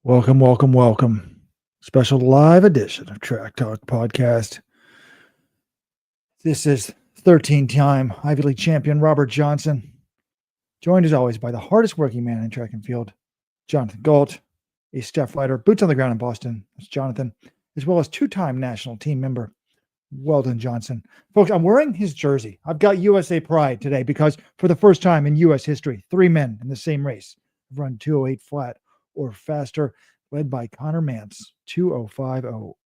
Welcome, welcome, welcome. Special live edition of Track Talk Podcast. This is 13-time Ivy League champion Robert Johnson, joined as always by the hardest working man in track and field, Jonathan Galt, a staff writer, boots on the ground in Boston. That's Jonathan, as well as two-time national team member, Weldon Johnson. Folks, I'm wearing his jersey. I've got USA pride today because for the first time in U.S. history, three men in the same race have run 2:08 flat or faster, led by Conner Mantz, 2:05.08, or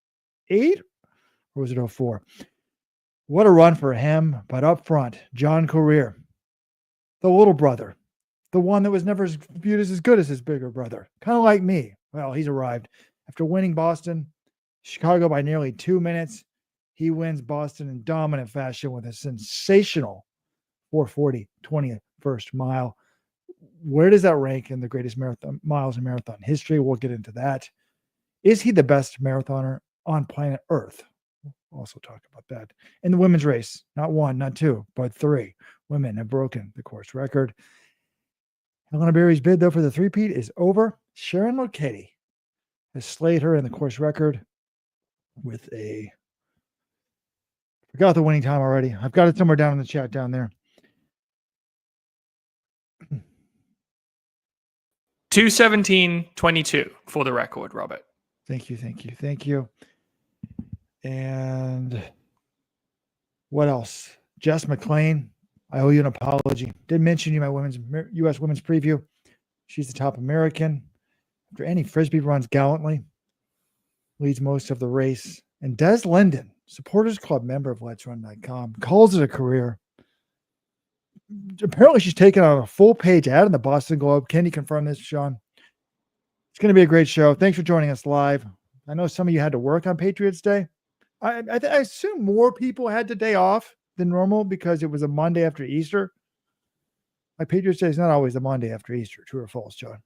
was it 04? What a run for him. But up front, John Korir, the little brother, the one that was never viewed as good as his bigger brother, kind of like me. Well, he's arrived. After winning Boston, Chicago by nearly 2 minutes, he wins Boston in dominant fashion with a sensational 4:40 21st mile. Where does that rank in the greatest marathon miles in marathon history? We'll get into that. Is he the best marathoner on planet Earth? We'll also talk about that. In the women's race, not one, not two, but three women have broken the course record. Helen Obiri's bid, though, for the three-peat is over. Sharon Lokedi has slayed her in the course record with a... Forgot the winning time already. I've got it somewhere down in the chat down there. 2:17:22 for the record, Robert. Thank you. And what else? Jess McLean, I owe you an apology. Did mention you my U.S. women's preview. She's the top American. After Annie Frisbee runs gallantly, leads most of the race. And Des Linden, Supporters Club member of Let'sRun.com, calls it a career. Apparently she's taken on a full-page ad in the Boston Globe. Can you confirm this, Sean? It's going to be a great show. Thanks for joining us live. I know some of you had to work on Patriots Day. I assume more people had the day off than normal because it was a Monday after Easter. My Patriots Day is not always the Monday after Easter. True or false, John?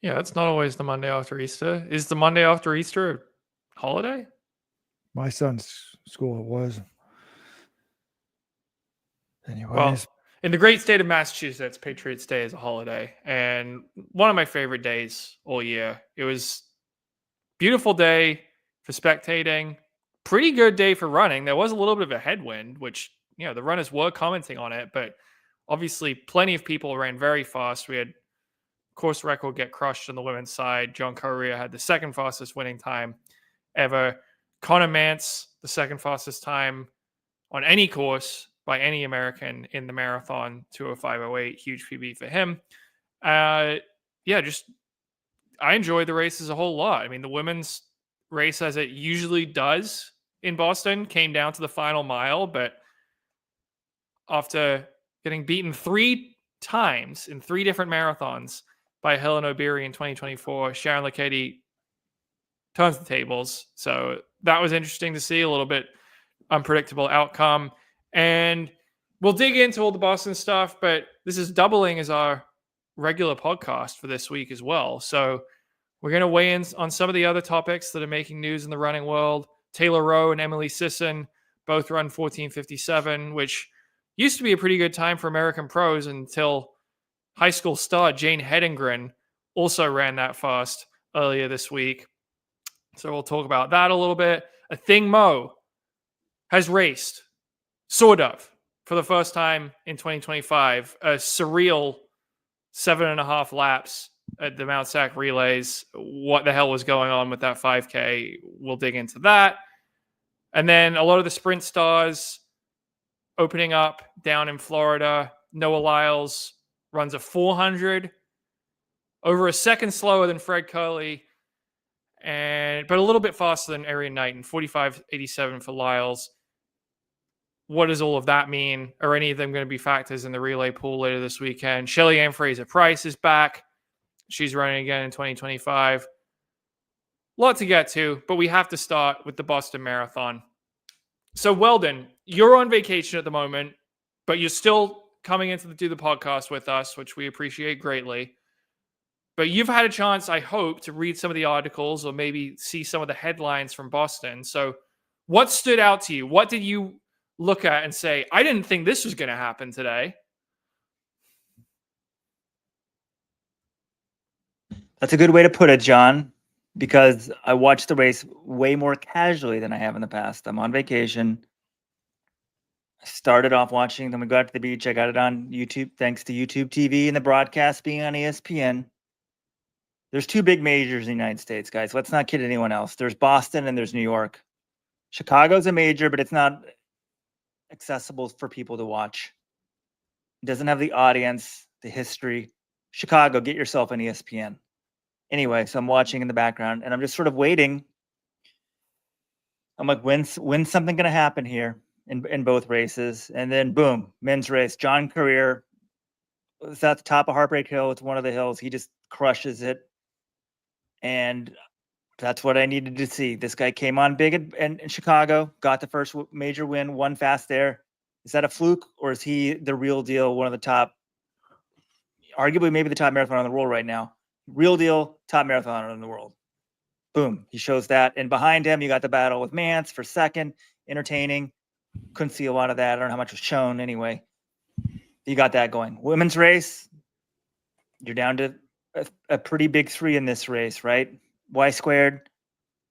Yeah, it's not always the Monday after Easter. Is the Monday after Easter a holiday? My son's school, it was. Anyways. Well, in the great state of Massachusetts, Patriots Day is a holiday. And one of my favorite days all year. It was a beautiful day for spectating. Pretty good day for running. There was a little bit of a headwind, which, the runners were commenting on it, but obviously plenty of people ran very fast. We had course record get crushed on the women's side. John Korir had the second fastest winning time ever. Conner Mantz, the second fastest time on any course by any American in the marathon, 2:05.08, huge PB for him. I enjoyed the race as a whole lot. I mean, the women's race, as it usually does in Boston, came down to the final mile, but after getting beaten 3 times in 3 different marathons by Helen Obiri in 2024, Sharon Lokedi turns the tables. So that was interesting to see, a little bit unpredictable outcome. And we'll dig into all the Boston stuff, but this is doubling as our regular podcast for this week as well. So we're going to weigh in on some of the other topics that are making news in the running world. Taylor Rowe and Emily Sisson both run 14:57, which used to be a pretty good time for American pros until high school star Jane Hedengren also ran that fast earlier this week. So we'll talk about that a little bit. Athing Mu has raced, sort of, for the first time in 2025. A surreal 7.5 laps at the Mount Sac relays. What the hell was going on with that 5K? We'll dig into that. And then a lot of the sprint stars opening up down in Florida. Noah Lyles runs a 400, over a second slower than Fred Curley, but a little bit faster than Arian Knighton, 45:87 for Lyles. What does all of that mean? Are any of them going to be factors in the relay pool later this weekend? Shelly Ann Fraser-Price is back. She's running again in 2025. A lot to get to, but we have to start with the Boston Marathon. So, Weldon, you're on vacation at the moment, but you're still coming in to do the podcast with us, which we appreciate greatly. But you've had a chance, I hope, to read some of the articles or maybe see some of the headlines from Boston. So what stood out to you? What did you look at and say, I didn't think this was going to happen today? That's a good way to put it, John, because I watched the race way more casually than I have in the past. I'm on vacation. I started off watching, then we got to the beach. I got it on YouTube, thanks to YouTube TV and the broadcast being on ESPN. There's two big majors in the United States, guys. Let's not kid anyone else. There's Boston and there's New York. Chicago's a major, but it's not accessible for people to watch. It doesn't have the audience, the history. Chicago, get yourself an ESPN. Anyway, so I'm watching in the background and I'm just sort of waiting. I'm like, when's something going to happen here in both races? And then boom, men's race. John Korir was at the top of Heartbreak Hill. It's one of the hills. He just crushes it. And that's what I needed to see. This guy came on big in Chicago, got the first major win, won fast there. Is that a fluke or is he the real deal? One of the top, arguably maybe the top marathon in the world right now. Real deal, top marathoner in the world. Boom, he shows that. And behind him, you got the battle with Mantz for second. Entertaining. Couldn't see a lot of that. I don't know how much was shown anyway. You got that going. Women's race, you're down to a pretty big three in this race, right? Y squared,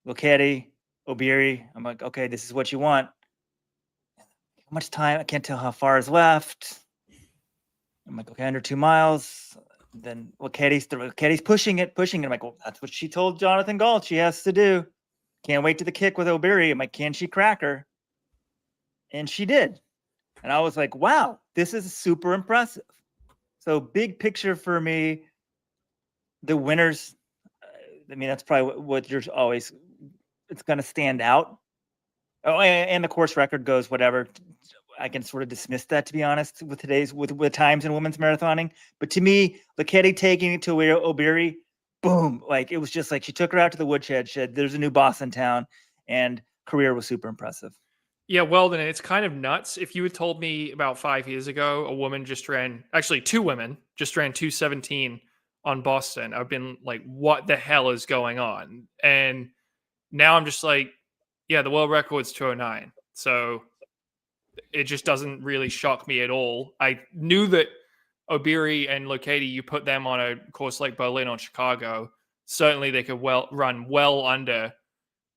Lokedi, Obiri. I'm like, okay, this is what you want. How much time? I can't tell how far is left. I'm like, okay, under 2 miles. Then Lokedi's pushing it. I'm like, well, that's what she told Jonathan Gault she has to do. Can't wait to the kick with Obiri. I'm like, can she crack her? And she did. And I was like, wow, this is super impressive. So big picture for me, the winners, I mean, that's probably what you're always, it's going to stand out. Oh, and the course record goes whatever. I can sort of dismiss that, to be honest, with today's with times in women's marathoning. But to me, Lokedi taking it to Obiri, boom! Like it was just like she took her out to the woodshed. Shed. There's a new boss in town, and Korir was super impressive. Yeah, well, then it's kind of nuts. If you had told me about 5 years ago, a woman just ran, actually, two women just ran 2:17 on Boston, I've been like, what the hell is going on? And now I'm just like, yeah, the world record's 2:09. So it just doesn't really shock me at all. I knew that Obiri and Lokedi, you put them on a course like Berlin or Chicago, certainly they could run well under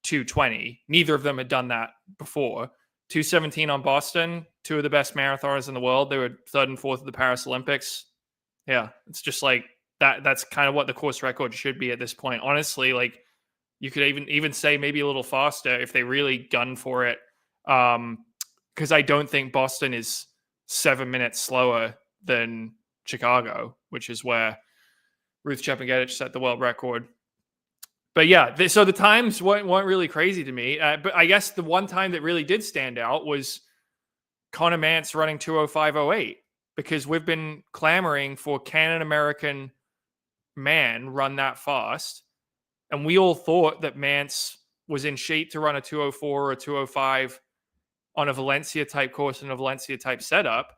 2:20. Neither of them had done that before. 2:17 on Boston, two of the best marathoners in the world. They were third and fourth at the Paris Olympics. Yeah, it's just like that. That's kind of what the course record should be at this point. Honestly, like you could even say maybe a little faster if they really gun for it. Because I don't think Boston is 7 minutes slower than Chicago, which is where Ruth Chepngetich set the world record. But yeah, so the times weren't really crazy to me. But I guess the one time that really did stand out was Conner Mantz running 2:05:08, because we've been clamoring for can an American man run that fast, and we all thought that Mantz was in shape to run a 2:04 or a 2:05 on a Valencia type course and a Valencia type setup.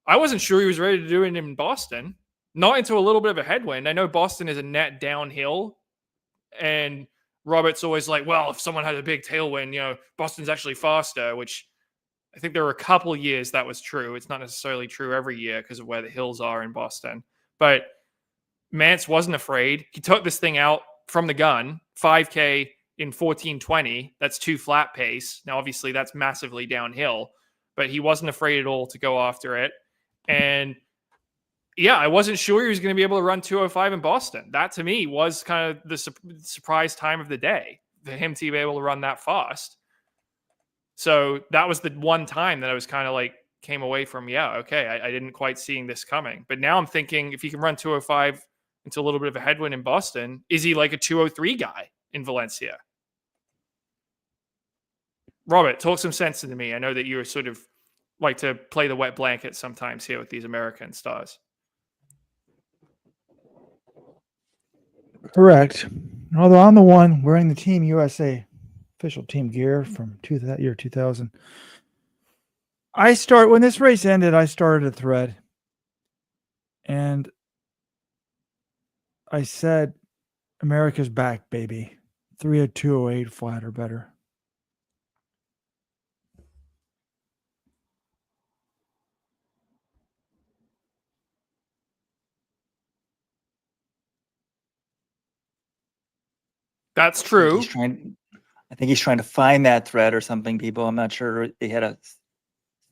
I wasn't sure he was ready to do it in Boston. Not into a little bit of a headwind. I know Boston is a net downhill. And Robert's always like, well, if someone had a big tailwind, Boston's actually faster, which I think there were a couple years that was true. It's not necessarily true every year because of where the hills are in Boston. But Mantz wasn't afraid. He took this thing out from the gun, 5K in 14:20. That's 2 flat pace. Now, obviously, that's massively downhill, but he wasn't afraid at all to go after it. And yeah, I wasn't sure he was going to be able to run 2:05 in Boston. That to me was kind of the surprise time of the day for him to be able to run that fast. So that was the one time that I was kind of like came away from, yeah, okay, I didn't quite seeing this coming. But now I'm thinking if he can run 2:05 into a little bit of a headwind in Boston, is he like a 2:03 guy in Valencia? Robert, talk some sense into me. I know that you sort of like to play the wet blanket sometimes here with these American stars. Correct. Although I'm the one wearing the Team USA official team gear from that year 2000. When this race ended, I started a thread and I said, America's back, baby. 3:02:08 flat or better. That's true. I think he's trying to find that thread or something, people. I'm not sure. He had a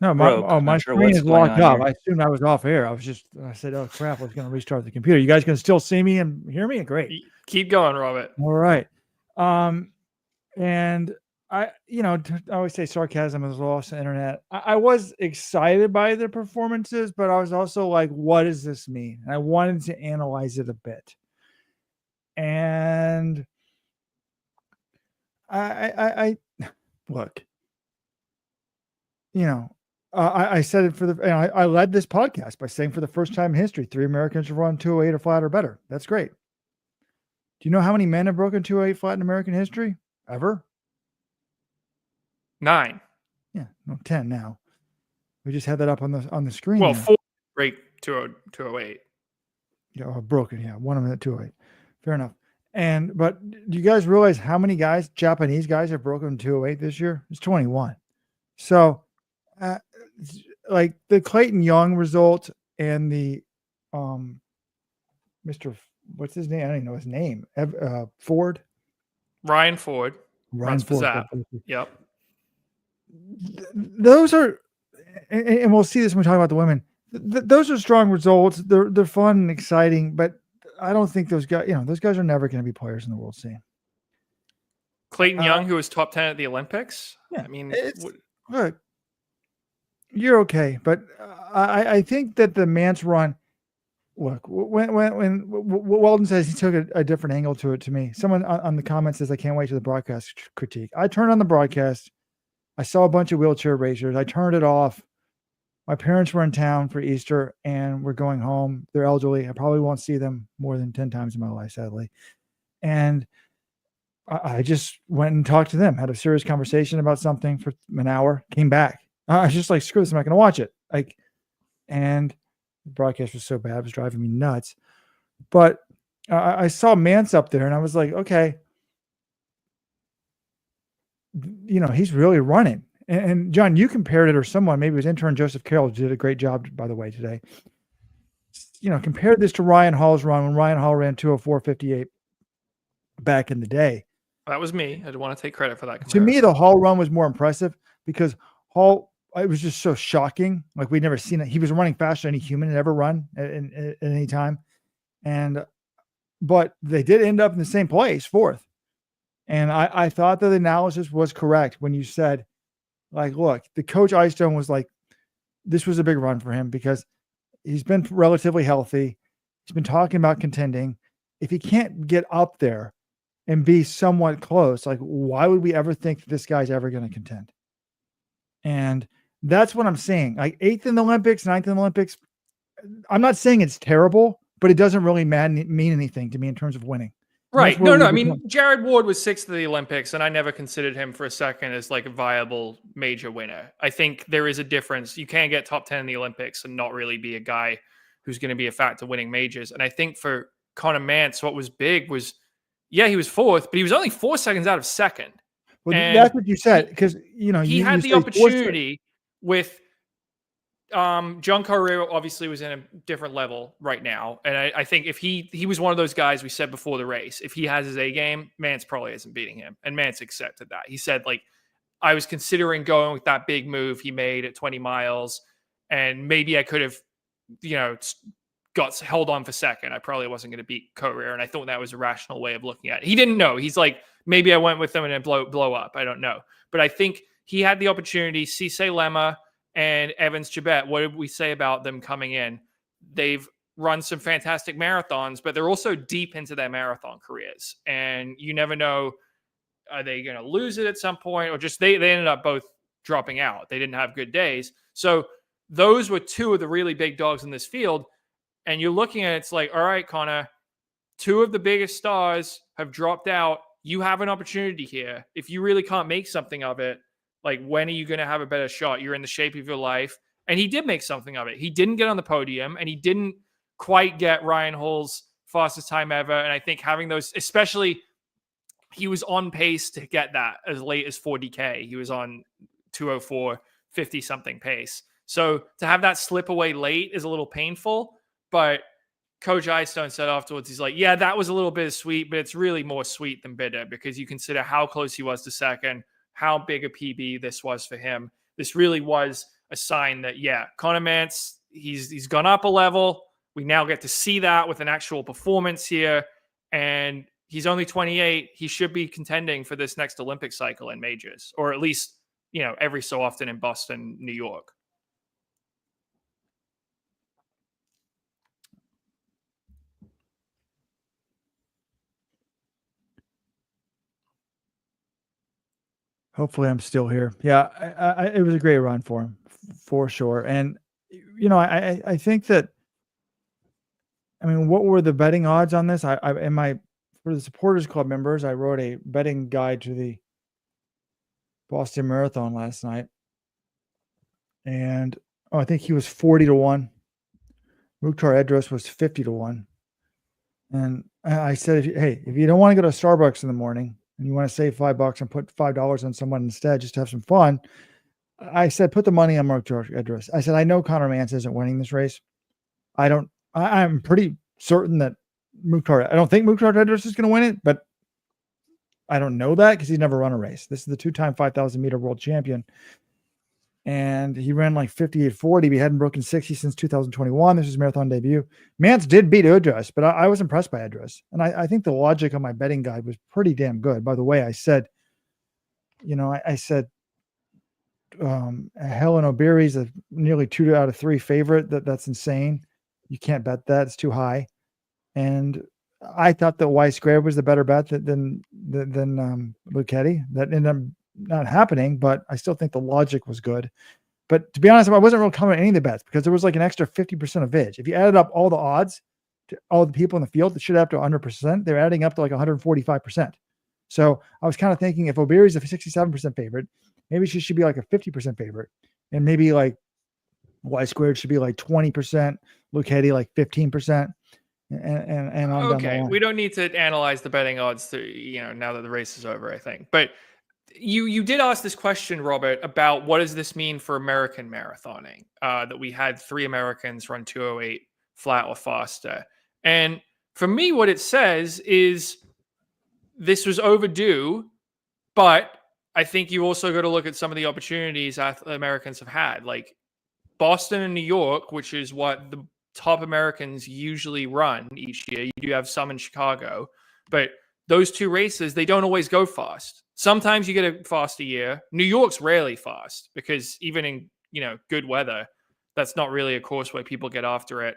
No, broke. I'm my not sure screen what's is going locked on up. here. I assumed I was off air. I said, oh crap, I was going to restart the computer. You guys can still see me and hear me? Great. Keep going, Robert. All right. And I always say sarcasm is lost on the internet. I was excited by the performances, but I was also like, what does this mean? And I wanted to analyze it a bit. And I look, I said it I led this podcast by saying for the first time in history, 3 Americans have run 208 or flat or better. That's great. Do you know how many men have broken 208 flat in American history? Ever? 9. Yeah, no, 10 now. We just had that up on the screen. Well, there. 4 break 208. Yeah, broken. Yeah, one of them at 208. Fair enough. But do you guys realize how many Japanese guys have broken 208 this year? It's 21. So, like the Clayton Young result and the Mr. What's his name? I don't even know his name. Ford. Ryan Ford. Ryan runs for Ford. Zap. Yep. Those are, and we'll see this when we talk about the women. Those are strong results. They're fun and exciting, but I don't think those guys. Those guys are never going to be players in the world scene. Clayton Young, who was top 10 at the Olympics. Yeah, I mean, look, you're okay, but I think that the Mantz run. Look, when Weldon says he took a different angle to it, to me, someone on the comments says, I can't wait to the broadcast critique. I turned on the broadcast. I saw a bunch of wheelchair racers. I turned it off. My parents were in town for Easter and we're going home. They're elderly. I probably won't see them more than 10 times in my life, sadly. And I just went and talked to them, had a serious conversation about something for an hour, came back. I was just like, screw this, I'm not going to watch it. And the broadcast was so bad, it was driving me nuts. But I saw Mantz up there and I was like, okay, he's really running. And John, you compared it, or someone, maybe it was intern Joseph Carroll, did a great job, by the way, today. Compared this to Ryan Hall's run when Ryan Hall ran 204.58 back in the day. That was me. I want to take credit for that comparison. To me, the Hall run was more impressive because Hall, it was just so shocking. Like we'd never seen it. He was running faster than any human had ever run at any time. But they did end up in the same place, 4th. And I thought that the analysis was correct when you said, like, look, the coach Eyestone was like, this was a big run for him because he's been relatively healthy. He's been talking about contending. If he can't get up there and be somewhat close, like, why would we ever think that this guy's ever going to contend? And that's what I'm saying. Like 8th in the Olympics, 9th in the Olympics. I'm not saying it's terrible, but it doesn't really mean anything to me in terms of winning. Right. No. I mean, Jared Ward was 6th at the Olympics, and I never considered him for a second as like a viable major winner. I think there is a difference. You can't get top 10 in the Olympics and not really be a guy who's going to be a factor winning majors. And I think for Conner Mantz, what was big was, yeah, he was 4th, but he was only 4 seconds out of 2nd. Well, that's what you said, because he had the opportunity with John Korir obviously was in a different level right now. And I think if he was one of those guys we said before the race, if he has his A game, Mantz probably isn't beating him. And Mantz accepted that. He said, like, I was considering going with that big move he made at 20 miles. And maybe I could have, got held on for 2nd. I probably wasn't going to beat Korir. And I thought that was a rational way of looking at it. He didn't know. He's like, maybe I went with them and it blow up. I don't know. But I think he had the opportunity. Cisse Lemma and Evans Chibet, what did we say about them coming in? They've run some fantastic marathons, but they're also deep into their marathon careers. And you never know, are they going to lose it at some point? Or just they ended up both dropping out. They didn't have good days. So those were 2 of the really big dogs in this field. And you're looking at it, it's like, all right, Conner, 2 of the biggest stars have dropped out. You have an opportunity here. If you really can't make something of it, like, when are you going to have a better shot? You're in the shape of your life. And he did make something of it. He didn't get on the podium, and he didn't quite get Ryan Hall's fastest time ever. And I think having those, especially, he was on pace to get that as late as 40K. He was on 204, 50-something pace. So to have that slip away late is a little painful. But Coach Eystone said afterwards, he's like, yeah, that was a little bit of sweet, but it's really more sweet than bitter because you consider how close he was to second, how big a PB this was for him. This really was a sign that, yeah, Conner Mantz, he's gone up a level. We now get to see that with an actual performance here. And he's only 28. He should be contending for this next Olympic cycle in majors, or at least, every so often in Boston, New York. Hopefully I'm still here. Yeah, it was a great run for him, for sure. And, I think that, what were the betting odds on this? For the Supporters Club members, I wrote a betting guide to the Boston Marathon last night. And I think he was 40-1. Mukhtar Edris was 50-1. And I said, if you don't want to go to Starbucks in the morning and you want to save $5 and put $5 on someone instead, just to have some fun, I said, put the money on Mukhtar Edris. I said, I know Conner Mantz isn't winning this race. I'm pretty certain that I don't think Mukhtar Edris is going to win it, but I don't know that because he's never run a race. This is the 2-time 5,000 meter world champion. And he ran like 58:40. He hadn't broken 60 since 2021. This is his marathon debut. Mantz did beat Edris, but I was impressed by Edris. And I think the logic on my betting guide was pretty damn good. By the way, I said, I said Helen Obiri's a nearly 2 out of 3 favorite. That's insane. You can't bet that. It's too high. And I thought that Y squared was the better bet than Lokedi. That ended up not happening, but I still think the logic was good. But to be honest, I wasn't really covering any of the bets because there was like an extra 50% of VIG. If you added up all the odds to all the people in the field, it should have to 100%. They're adding up to like 145%. So I was kind of thinking if Obiri's a 67% favorite, maybe she should be like a 50% favorite. And maybe like Y squared should be like 20%, Lokedi like 15%. And on okay, we don't need to analyze the betting odds now that the race is over, I think. But you did ask this question, Robert, about what does this mean for American marathoning? That we had 3 Americans run 2:08 flat or faster. And for me, what it says is this was overdue, but I think you also got to look at some of the opportunities Americans have had, like Boston and New York, which is what the top Americans usually run each year. You do have some in Chicago, but those 2 races, they don't always go fast. Sometimes you get a faster year. New York's rarely fast because even in, good weather, that's not really a course where people get after it.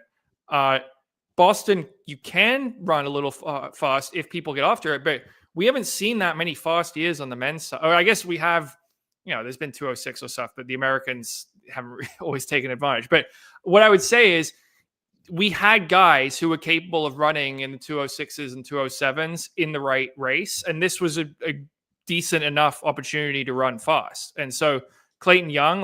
Boston, you can run a little fast if people get after it, but we haven't seen that many fast years on the men's side. Or I guess we have, there's been 206 or stuff, but the Americans haven't always taken advantage. But what I would say is we had guys who were capable of running in the 206s and 207s in the right race. And this was a decent enough opportunity to run fast. And so Clayton Young,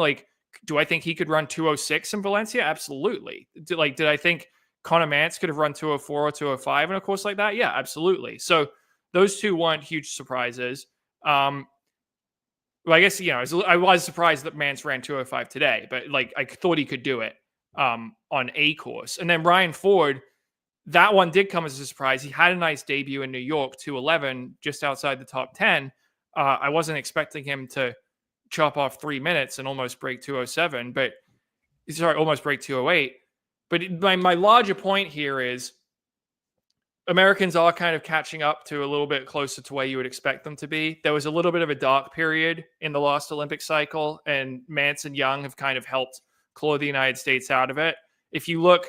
do I think he could run 206 in Valencia? Absolutely. Did I think Conner Mantz could have run 204 or 205 in a course like that? Yeah, absolutely. So those 2 weren't huge surprises. Well, I guess, I was surprised that Mantz ran 205 today, but I thought he could do it on a course. And then Ryan Ford, that one did come as a surprise. He had a nice debut in New York, 2:11, just outside the top 10. I wasn't expecting him to chop off 3 minutes and almost break 2:07, almost break 2:08. But my larger point here is Americans are kind of catching up to a little bit closer to where you would expect them to be. There was a little bit of a dark period in the last Olympic cycle, and Mantz and Young have kind of helped claw the United States out of it. If you look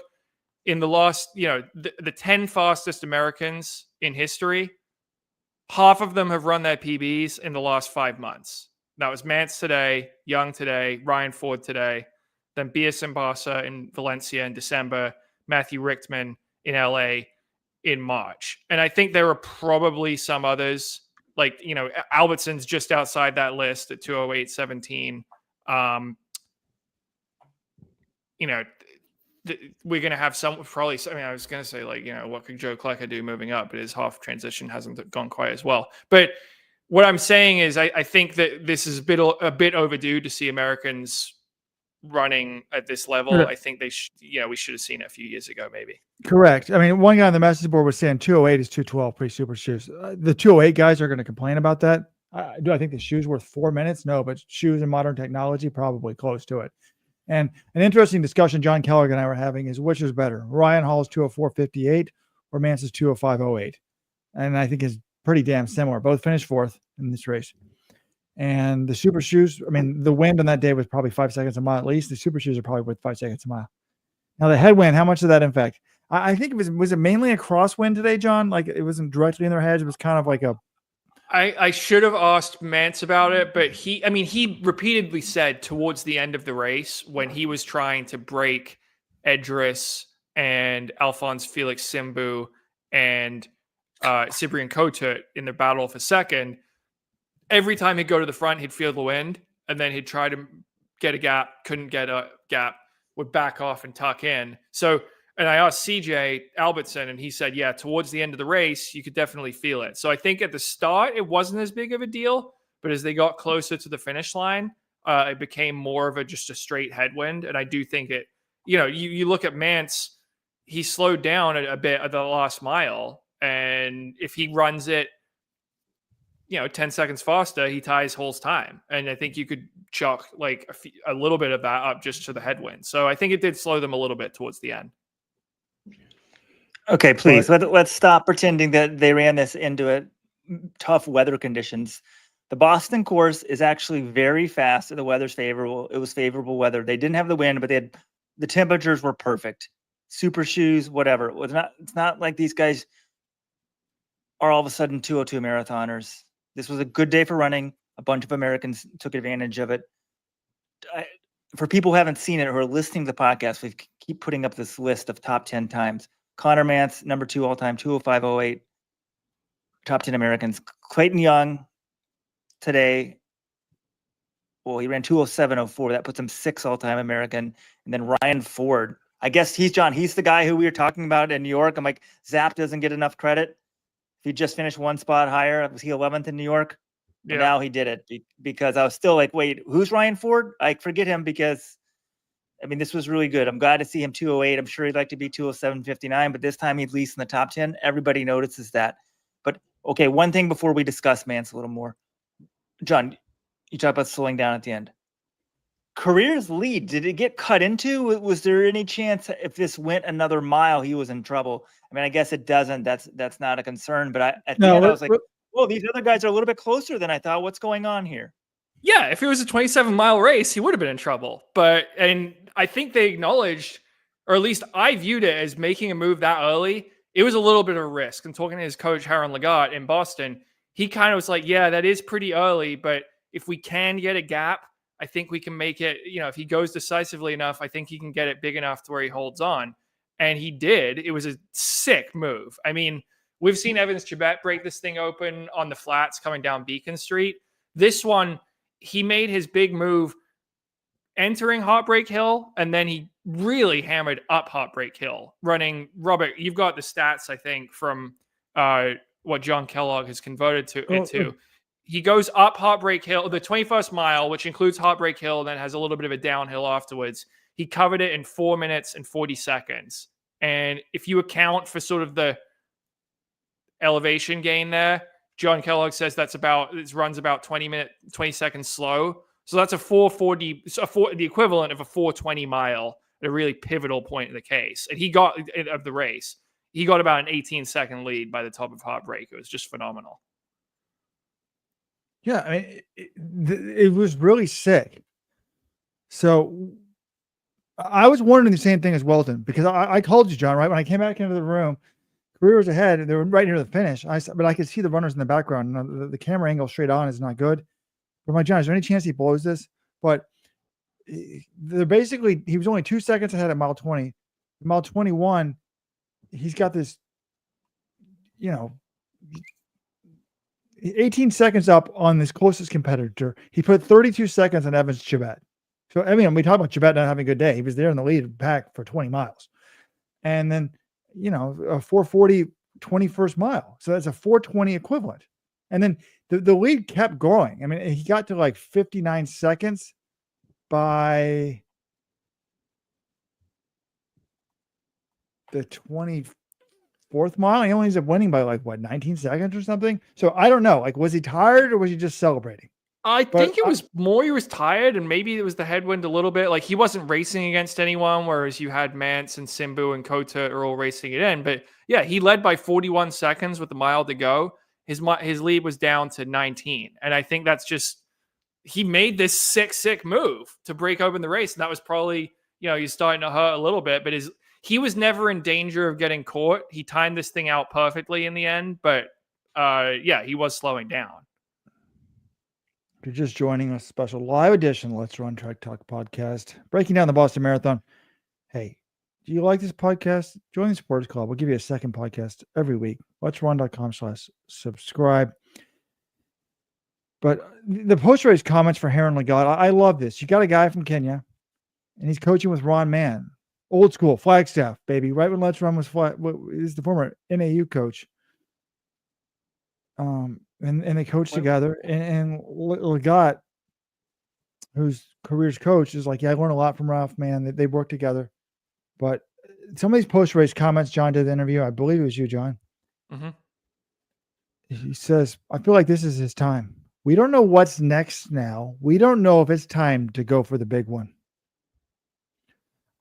in the last, the 10 fastest Americans in history, half of them have run their PBs in the last 5 months. That was Mantz today, Young today, Ryan Ford today, then Bias Mbasa in Valencia in December, Matthew Richtman in LA in March. And I think there are probably some others, Albertson's just outside that list at 2:08.17. We're going to have some probably. I was going to say what could Joe Klecker do moving up, but his half transition hasn't gone quite as well. But what I'm saying is I think that this is a bit overdue to see Americans running at this level. Yeah. I think we should have seen it a few years ago, maybe. Correct. I mean, one guy on the message board was saying 208 is 212 pre-super shoes. The 208 guys are going to complain about that. Do I think the shoe's worth 4 minutes? No, but shoes and modern technology, probably close to it. And an interesting discussion John Kellogg and I were having is which is better, Ryan Hall's 204.58 or Mantz's 205.08? And I think is pretty damn similar. Both finished fourth in this race. And the super shoes, I mean, the wind on that day was probably 5 seconds a mile at least. The super shoes are probably worth 5 seconds a mile. Now the headwind, how much did that impact? I think it was it mainly a crosswind today, John? Like it wasn't directly in their heads. It was kind of like a. I should have asked Mantz about it, but he repeatedly said towards the end of the race when he was trying to break Edris and Alphonse Felix Simbu and Cyprian Coturre in the battle for second, every time he'd go to the front, he'd feel the wind, and then he'd try to get a gap, couldn't get a gap, would back off and tuck in. So, and I asked CJ Albertson, and he said, yeah, towards the end of the race, you could definitely feel it. So I think at the start, it wasn't as big of a deal, but as they got closer to the finish line, it became more of just a straight headwind. And I do think it, you look at Mantz, he slowed down a bit at the last mile. And if he runs it, 10 seconds faster, he ties Hall's time. And I think you could chalk like a little bit of that up just to the headwind. So I think it did slow them a little bit towards the end. Okay, please, let's stop pretending that they ran this into tough weather conditions. The Boston course is actually very fast. The weather's favorable. It was favorable weather. They didn't have the wind, but the temperatures were perfect. Super shoes, whatever. It's not like these guys are all of a sudden 202 marathoners. This was a good day for running. A bunch of Americans took advantage of it. For people who haven't seen it or are listening to the podcast, we keep putting up this list of top 10 times. Conner Mantz, number 2 all time, 205.08. Top 10 Americans. Clayton Young today, well, he ran 207.04. That puts him 6th all time American. And then Ryan Ford. I guess he's the guy who we were talking about in New York. I'm like, Zap doesn't get enough credit. He just finished one spot higher. Was he 11th in New York? Yeah. Now he did it because I was still like, wait, who's Ryan Ford? I forget him because, this was really good. I'm glad to see him 208. I'm sure he'd like to be 207.59, but this time he's least in the top 10. Everybody notices that. But, okay, one thing before we discuss Mantz a little more. John, you talked about slowing down at the end. Korir's lead, did it get cut into? Was there any chance if this went another mile, he was in trouble? I guess it doesn't. That's not a concern. But at the end, I was like, well, these other guys are a little bit closer than I thought. What's going on here? Yeah, if it was a 27-mile race, he would have been in trouble. And I think they acknowledged, or at least I viewed it as making a move that early. It was a little bit of a risk. And talking to his coach, Sharon Lokedi in Boston, he kind of was like, yeah, that is pretty early. But if we can get a gap, I think we can make it, if he goes decisively enough, I think he can get it big enough to where he holds on. And he did. It was a sick move. We've seen Evans Chibet break this thing open on the flats coming down Beacon Street. This one, he made his big move entering Heartbreak Hill, and then he really hammered up Heartbreak Hill, running. Robert, you've got the stats, I think, from what John Kellogg has converted to. He goes up Heartbreak Hill, the 21st mile, which includes Heartbreak Hill, and then has a little bit of a downhill afterwards. He covered it in 4 minutes and 40 seconds. And if you account for sort of the elevation gain there, John Kellogg says it runs about 20 seconds slow. So that's a 440, the equivalent of a 420 mile at a really pivotal point in the case. And of the race, he got about an 18-second lead by the top of Heartbreak. It was just phenomenal. Yeah, it was really sick. So I was wondering the same thing as Welton because I called you, John, right? When I came back into the room, Korir was ahead and they were right near the finish. But I could see the runners in the background. The camera angle straight on is not good. But my John, is there any chance he blows this? But they're basically, he was only 2 seconds ahead at mile 20. Mile 21, he's got this, 18 seconds up on this closest competitor. He put 32 seconds on Evans Chibet. So, we talk about Chibet not having a good day. He was there in the lead pack for 20 miles. And then, a 440 21st mile. So that's a 420 equivalent. And then the lead kept growing. He got to like 59 seconds by the 24th mile. He only ends up winning by like what 19 seconds or something. So I don't know. Like, was he tired or was he just celebrating? I think it was more he was tired, and maybe it was the headwind a little bit. Like, he wasn't racing against anyone, whereas you had Mantz and Simbu and Kota are all racing it in. But yeah, he led by 41 seconds with a mile to go. His lead was down to 19, and I think that's just he made this sick move to break open the race, and that was probably he's starting to hurt a little bit, but he was never in danger of getting caught. He timed this thing out perfectly in the end, but yeah, he was slowing down. If you're just joining us, special live edition Let's Run Track Talk podcast, breaking down the Boston Marathon. Hey, do you like this podcast? Join the Supporters Club. We'll give you a second podcast every week. Let'sRun.com/subscribe. But the post-race comments for Sharon Lokedi, I love this. You got a guy from Kenya, and he's coaching with Ron Mann. Old school, Flagstaff, baby. Right when Let's Run was is the former NAU coach. And they coach together. And Lokedi, who's Korir's coach, is like, yeah, I learned a lot from Ralph Mann. They work together. But some of these post-race comments, John did the interview. I believe it was you, John. Mm-hmm. He says, I feel like this is his time. We don't know what's next now. We don't know if it's time to go for the big one.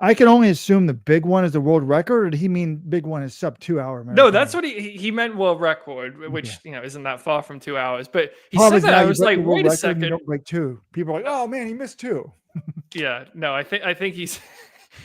I can only assume the big one is the world record, or did he mean big one is sub 2 hour marathon? No, that's what he meant, world record, which isn't that far from 2 hours. But he said that, I was like, wait a second. You don't break 2. People are like, oh man, he missed 2. Yeah, no, I think he's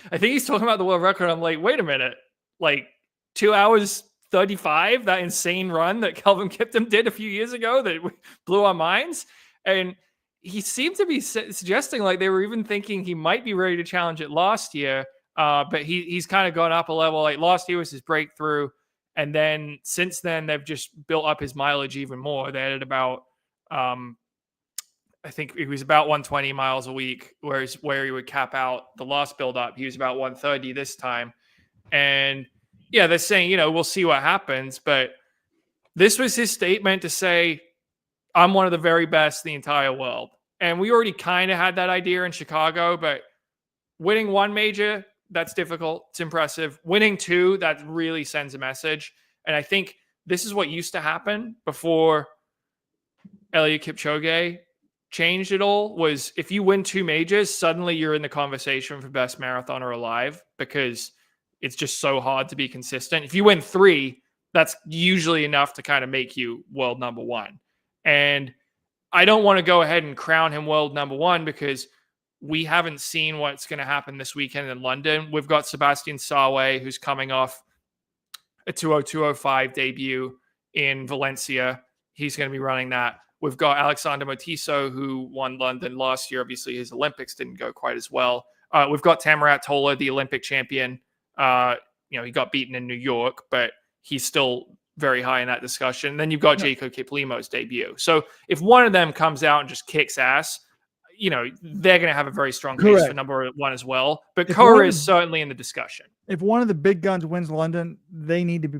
talking about the world record. I'm like, wait a minute, like 2 hours 35, that insane run that Kelvin Kiptum did a few years ago that blew our minds. And he seemed to be suggesting like they were even thinking he might be ready to challenge it last year. But he's kind of gone up a level. Like last year was his breakthrough. And then since then, they've just built up his mileage even more. They added about, I think it was about 120 miles a week, whereas where he would cap out the last build up, he was about 130 this time. And yeah, they're saying, we'll see what happens. But this was his statement to say, I'm one of the very best in the entire world. And we already kind of had that idea in Chicago, but winning one major, that's difficult. It's impressive. Winning 2, that really sends a message. And I think this is what used to happen before Eliud Kipchoge changed it all, was if you win 2 majors, suddenly you're in the conversation for best marathoner alive, because it's just so hard to be consistent. If you win 3, that's usually enough to kind of make you world number 1. And I don't want to go ahead and crown him world number 1 because we haven't seen what's going to happen this weekend in London. We've got Sebastian Sawe, who's coming off a 2:02:05 debut in Valencia. He's going to be running that. We've got Alexander Motiso, who won London last year. Obviously, his Olympics didn't go quite as well. We've got Tamarat Tola, the Olympic champion. He got beaten in New York, but he's still very high in that discussion. Then you've got Jacob Kiplimo's debut. So if one of them comes out and just kicks ass, they're going to have a very strong case for number 1 as well. But Korir is certainly in the discussion. If one of the big guns wins London, they need to be,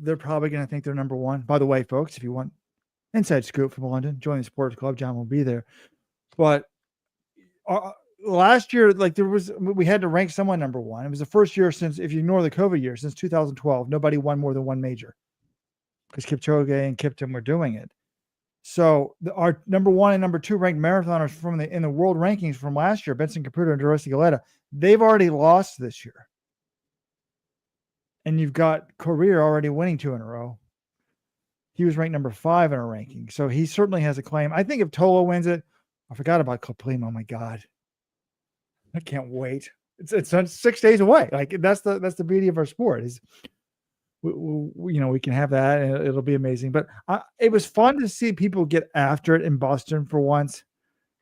they're probably going to think they're number 1. By the way, folks, if you want inside scoop from London, join the Supporters Club. John will be there. But last year, we had to rank someone number 1. It was the first year since, if you ignore the COVID year, since 2012, nobody won more than 1 major, because Kipchoge and Kiptum were doing it. So our number 1 and number 2 ranked marathoners in the world rankings from last year, Benson Caputo and Dorothy Galetta, they've already lost this year. And you've got Korir already winning 2 in a row. He was ranked number 5 in our ranking. So he certainly has a claim. I think if Tola wins it, I forgot about Kiplimo. Oh my God. I can't wait. It's 6 days away. Like that's the beauty of our sport is we can have that and it'll be amazing. But it was fun to see people get after it in Boston for once.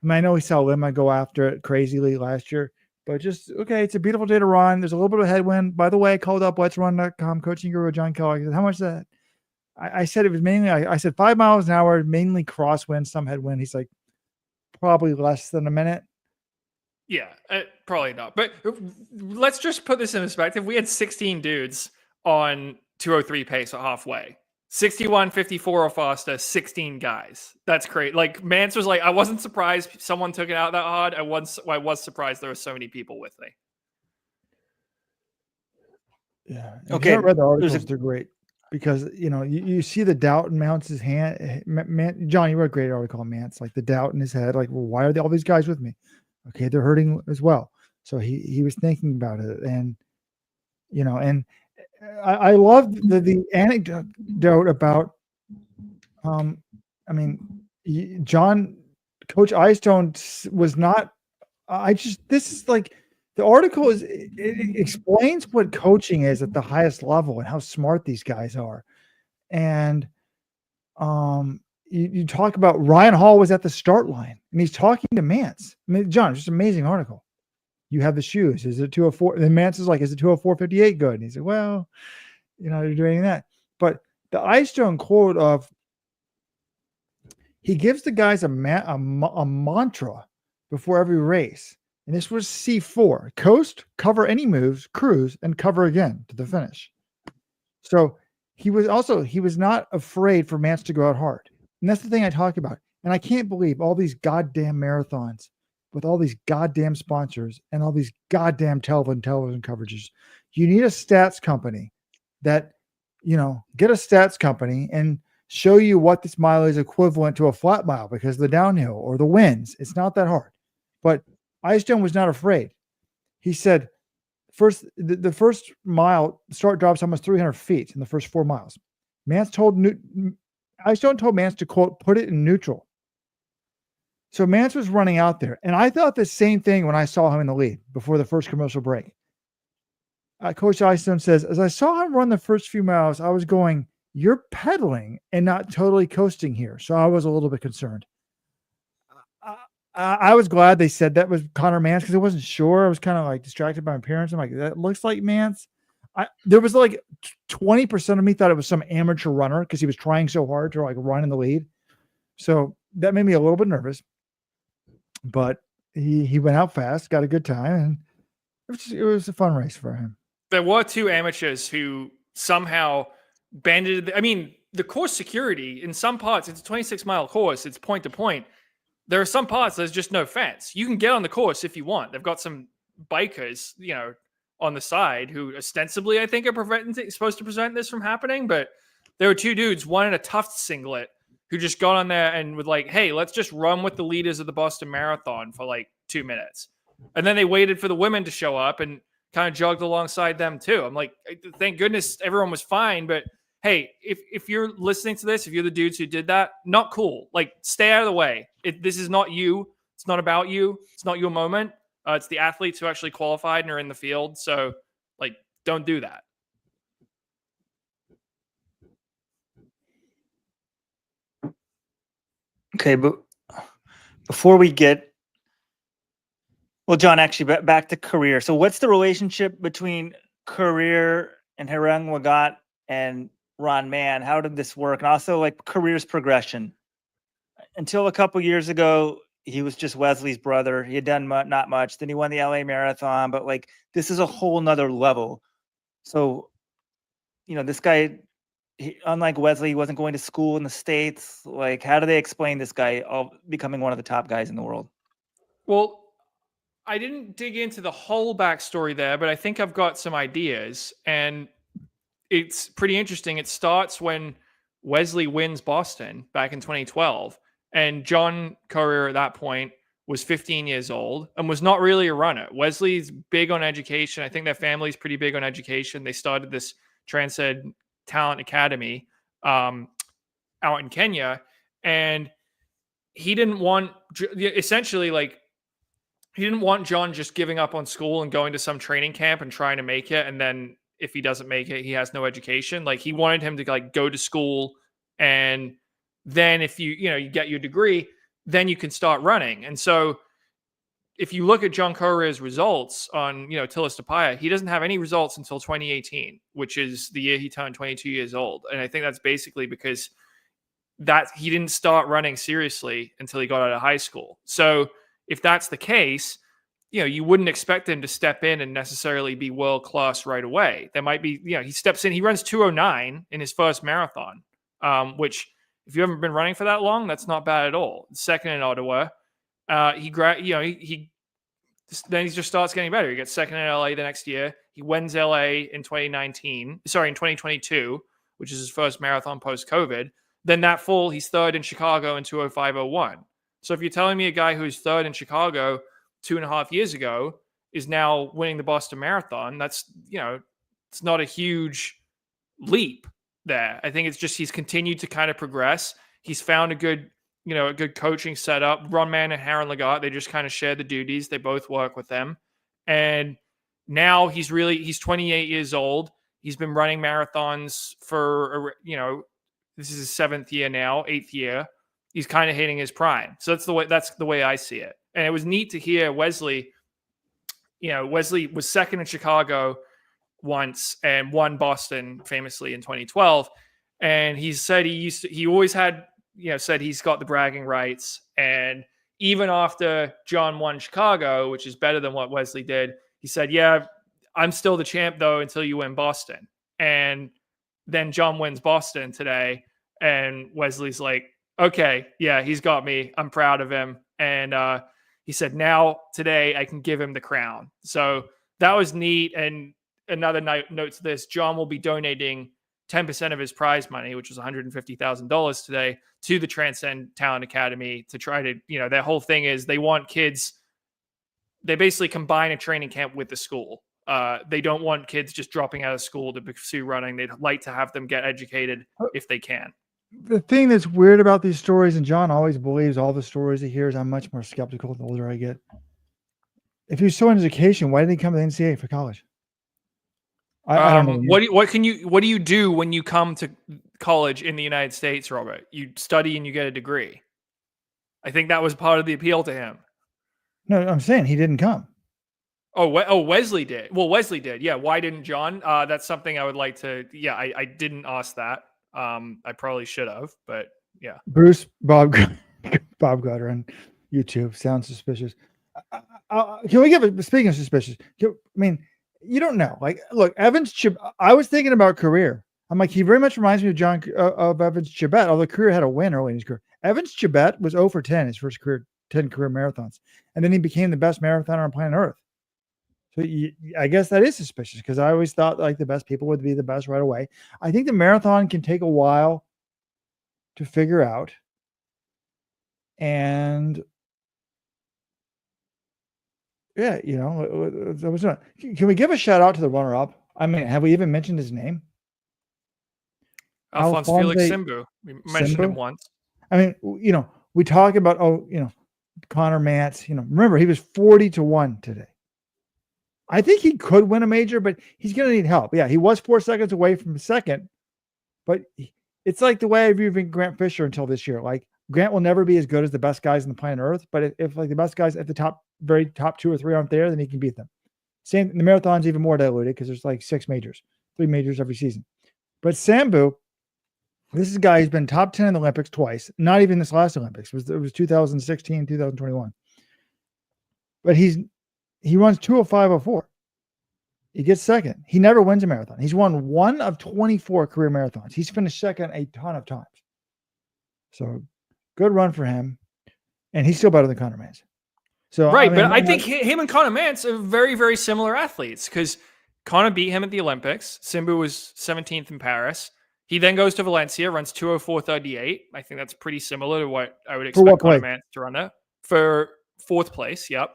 I mean, I know we saw Lima go after it crazily last year, but just, it's a beautiful day to run. There's a little bit of headwind. By the way, I called up Let'sRun.com coaching guru John Korir. I said, how much is that? I said it was mainly, I said 5 miles an hour, mainly crosswind, some headwind. He's like, probably less than a minute. Yeah, probably not. But let's just put this in perspective. We had 16 dudes on 2:03 pace at halfway. 61:54 or faster, 16 guys. That's great. Like Mantz was like, I wasn't surprised someone took it out that hard. I was surprised there were so many people with me. Yeah. If Okay, you haven't read the there's articles, a they're great because you see the doubt in Mounts' hand. John, you wrote a great article on Mantz, like the doubt in his head, like, well, why are all these guys with me? Okay, they're hurting as well. So he was thinking about it, and and I love the anecdote about I mean, John, Coach Eyestone was not. This is like the article it explains what coaching is at the highest level and how smart these guys are. And you talk about Ryan Hall was at the start line and he's talking to Mantz. I mean, John, it's just an amazing article. You have the shoes. Is it 204? And then Mantz is like, is it 204.58 good? And he said, well, you're doing that. But the Eyestone quote of he gives the guys a mantra before every race. And this was C4. Coast, cover any moves, cruise, and cover again to the finish. So he was not afraid for Mantz to go out hard. And that's the thing I talk about. And I can't believe all these goddamn marathons with all these goddamn sponsors and all these goddamn television coverages. You need a stats company that, get a stats company and show you what this mile is equivalent to a flat mile because of the downhill or the winds. It's not that hard. But Eyestone was not afraid. He said, the first mile start drops almost 300 feet in the first 4 miles. Eyestone told Mantz to, quote, put it in neutral. So Mantz was running out there. And I thought the same thing when I saw him in the lead before the first commercial break. Coach Eyestone says, as I saw him run the first few miles, I was going, you're pedaling and not totally coasting here. So I was a little bit concerned. I was glad they said that was Conner Mantz because I wasn't sure. I was kind of like distracted by my parents. I'm like, that looks like Mantz. There was like 20% of me thought it was some amateur runner because he was trying so hard to like run in the lead. So that made me a little bit nervous. But he went out fast, got a good time, and it was a fun race for him. There were 2 amateurs who somehow banded. I mean, the course security in some parts, it's a 26-mile course. It's point to point. There are some parts there's just no fence. You can get on the course if you want. They've got some bikers, on the side who ostensibly I think are supposed to prevent this from happening. But there were 2 dudes, one in a Tufts singlet, who just got on there and was like, hey, let's just run with the leaders of the Boston Marathon for like 2 minutes. And then they waited for the women to show up and kind of jogged alongside them too. I'm like, thank goodness everyone was fine. But hey, if you're listening to this, if you're the dudes who did that, not cool. Like, stay out of the way. This is not you. It's not about you. It's not your moment. It's the athletes who actually qualified and are in the field. So, like, don't do that. Okay, but before we get, well, John, actually, back to Korir. So what's the relationship between Korir and Herang Wagat and Ron Mann? How did this work? And also, like, Korir's progression. Until a couple years ago, he was just Wesley's brother. He had done not much. Then he won the LA Marathon. But, like, this is a whole nother level. So, this guy, unlike Wesley, he wasn't going to school in the States. Like, how do they explain this guy becoming one of the top guys in the world? Well, I didn't dig into the whole backstory there, but I think I've got some ideas. And it's pretty interesting. It starts when Wesley wins Boston back in 2012. And John Korir at that point was 15 years old and was not really a runner. Wesley's big on education. I think their family's pretty big on education. They started this Transcend Talent Academy out in Kenya. And he didn't want, essentially, like, he didn't want John just giving up on school and going to some training camp and trying to make it. And then if he doesn't make it, he has no education. Like, he wanted him to like go to school, and then if you get your degree, then you can start running. And so if you look at John Korir's results on, Tilis Tapaya, he doesn't have any results until 2018, which is the year he turned 22 years old. And I think that's basically because that he didn't start running seriously until he got out of high school. So if that's the case, you wouldn't expect him to step in and necessarily be world-class right away. There might be, he steps in, he runs 2:09 in his first marathon, which if you haven't been running for that long, that's not bad at all. Second in Ottawa. He then he just starts getting better. He gets second in LA the next year. He wins LA in 2022, which is his first marathon post-COVID. Then that fall, he's third in Chicago in 2:05:01. So if you're telling me a guy who's third in Chicago 2.5 years ago is now winning the Boston Marathon, that's, it's not a huge leap there. I think it's just he's continued to kind of progress. He's found a good coaching setup. Runman and Sharon Lokedi, they just kind of share the duties. They both work with them. And now he's 28 years old. He's been running marathons for, this is his 7th year now, 8th year. He's kind of hitting his prime. So that's the way I see it. And it was neat to hear Wesley. Wesley was second in Chicago once and won Boston famously in 2012. And he said he always had, said he's got the bragging rights. And even after John won Chicago, which is better than what Wesley did, he said, yeah, I'm still the champ though, until you win Boston. And then John wins Boston today. And Wesley's like, okay, yeah, he's got me. I'm proud of him. And he said, now today I can give him the crown. So that was neat. And another note to this, John will be donating 10% of his prize money, which was $150,000 today, to the Transcend Talent Academy to try to, their whole thing is they want kids. They basically combine a training camp with the school. They don't want kids just dropping out of school to pursue running. They'd like to have them get educated if they can. The thing that's weird about these stories, and John always believes all the stories he hears, I'm much more skeptical the older I get. If he was so in education, why did he come to the NCAA for college? I don't know. What do you do when you come to college in the United States, Robert? You study and you get a degree. I think that was part of the appeal to him. No, I'm saying he didn't come. Wesley did. Well, Wesley did. Yeah. Why didn't John? That's something I would like to. Yeah, I didn't ask that. I probably should have, but yeah. Bruce Bob Gutter on YouTube sounds suspicious. Can we speaking of suspicious? You don't know. Like, look, I was thinking about Korir. I'm like, he very much reminds me of Evans Chibet, although Korir had a win early in his career. Evans Chibet was 0 for 10 his first 10 career marathons, and then he became the best marathoner on planet Earth. So I guess that is suspicious because I always thought like the best people would be the best right away. I think the marathon can take a while to figure out. And yeah, that was not. Can we give a shout out to the runner-up? I mean, have we even mentioned his name? Alphonse Felix Simbu. We mentioned him once. I mean, we talk about Conner Mantz. Remember he was 40-1 today. I think he could win a major, but he's going to need help. Yeah, he was 4 seconds away from second, but it's like the way I view Grant Fisher until this year. Like Grant will never be as good as the best guys on the planet Earth, but if like the best guys at the very top 2 or 3 aren't there, then he can beat them. Same, the marathon's even more diluted because there's like 6 majors, 3 majors every season. But Sambu, this is a guy who's been top 10 in the Olympics twice. Not even this last Olympics. It was 2016, 2021. But he runs 2:05:04. He gets second. He never wins a marathon. He's won 1 of 24 career marathons. He's finished second a ton of times. So good run for him. And he's still better than Conner Mantz. So right, but I think him and Conner Mantz are very, very similar athletes because Conner beat him at the Olympics. Simbu was 17th in Paris. He then goes to Valencia, runs 2:04:38. I think that's pretty similar to what I would expect Conner Mantz to run at for 4th place. Yep.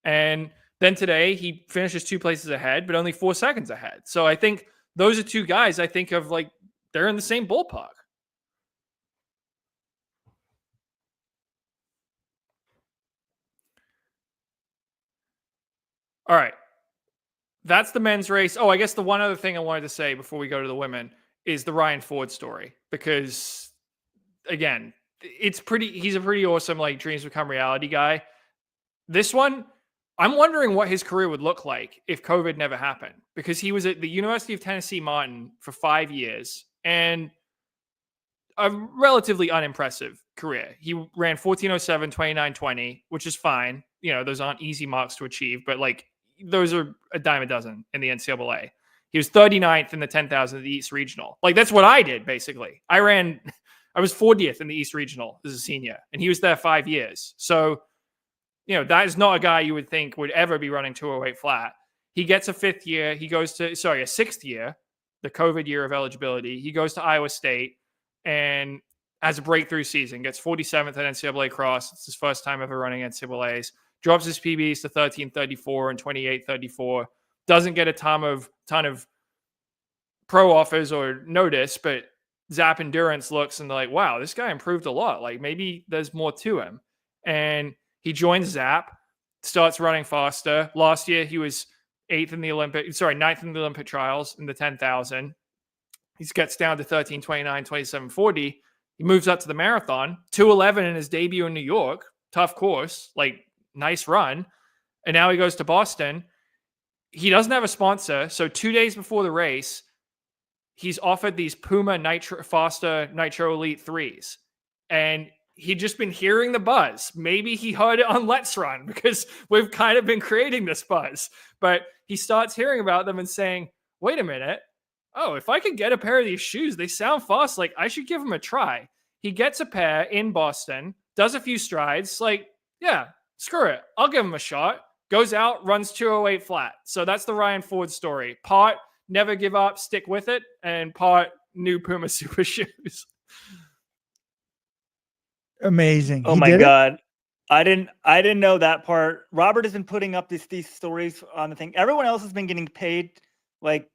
And then today he finishes 2 places ahead, but only 4 seconds ahead. So I think those are 2 guys I think of like they're in the same ballpark. All right. That's the men's race. Oh, I guess the one other thing I wanted to say before we go to the women is the Ryan Ford story, because again, he's a pretty awesome, like dreams become reality guy. This one, I'm wondering what his career would look like if COVID never happened, because he was at the University of Tennessee Martin for 5 years and a relatively unimpressive career. He ran 14:07, 29:20, which is fine. Those aren't easy marks to achieve, but like those are a dime a dozen in the NCAA. He was 39th in the 10,000 of the East Regional. Like that's what I did basically. I was 40th in the East Regional as a senior, and he was there 5 years. So that is not a guy you would think would ever be running 208 flat. He gets a fifth year. He goes to, a sixth year, the COVID year of eligibility. He goes to Iowa State and has a breakthrough season, gets 47th at NCAA cross. It's his first time ever running NCAAs. Drops his PBs to 13:34 and 28:34. Doesn't get a ton of pro offers or notice, but Zap Endurance looks and they're like, wow, this guy improved a lot. Like maybe there's more to him. And he joins Zap, starts running faster. Last year, he was ninth in the Olympic trials in the 10,000. He gets down to 13:29, 27:40. He moves up to the marathon, 2:11 in his debut in New York. Tough course, like nice run. And now he goes to Boston. He doesn't have a sponsor. So 2 days before the race, he's offered these Puma Faster Nitro Elite 3s. And he'd just been hearing the buzz. Maybe he heard it on Let's Run because we've kind of been creating this buzz. But he starts hearing about them and saying, wait a minute. Oh, if I could get a pair of these shoes, they sound fast. Like I should give them a try. He gets a pair in Boston, does a few strides. Like, yeah, screw it. I'll give him a shot. Goes out, runs 208 flat. So that's the Ryan Ford story. Part never give up, stick with it, and part new Puma super shoes. Amazing. Oh my God. I didn't know that part. Robert has been putting up these stories on the thing. Everyone else has been getting paid. Like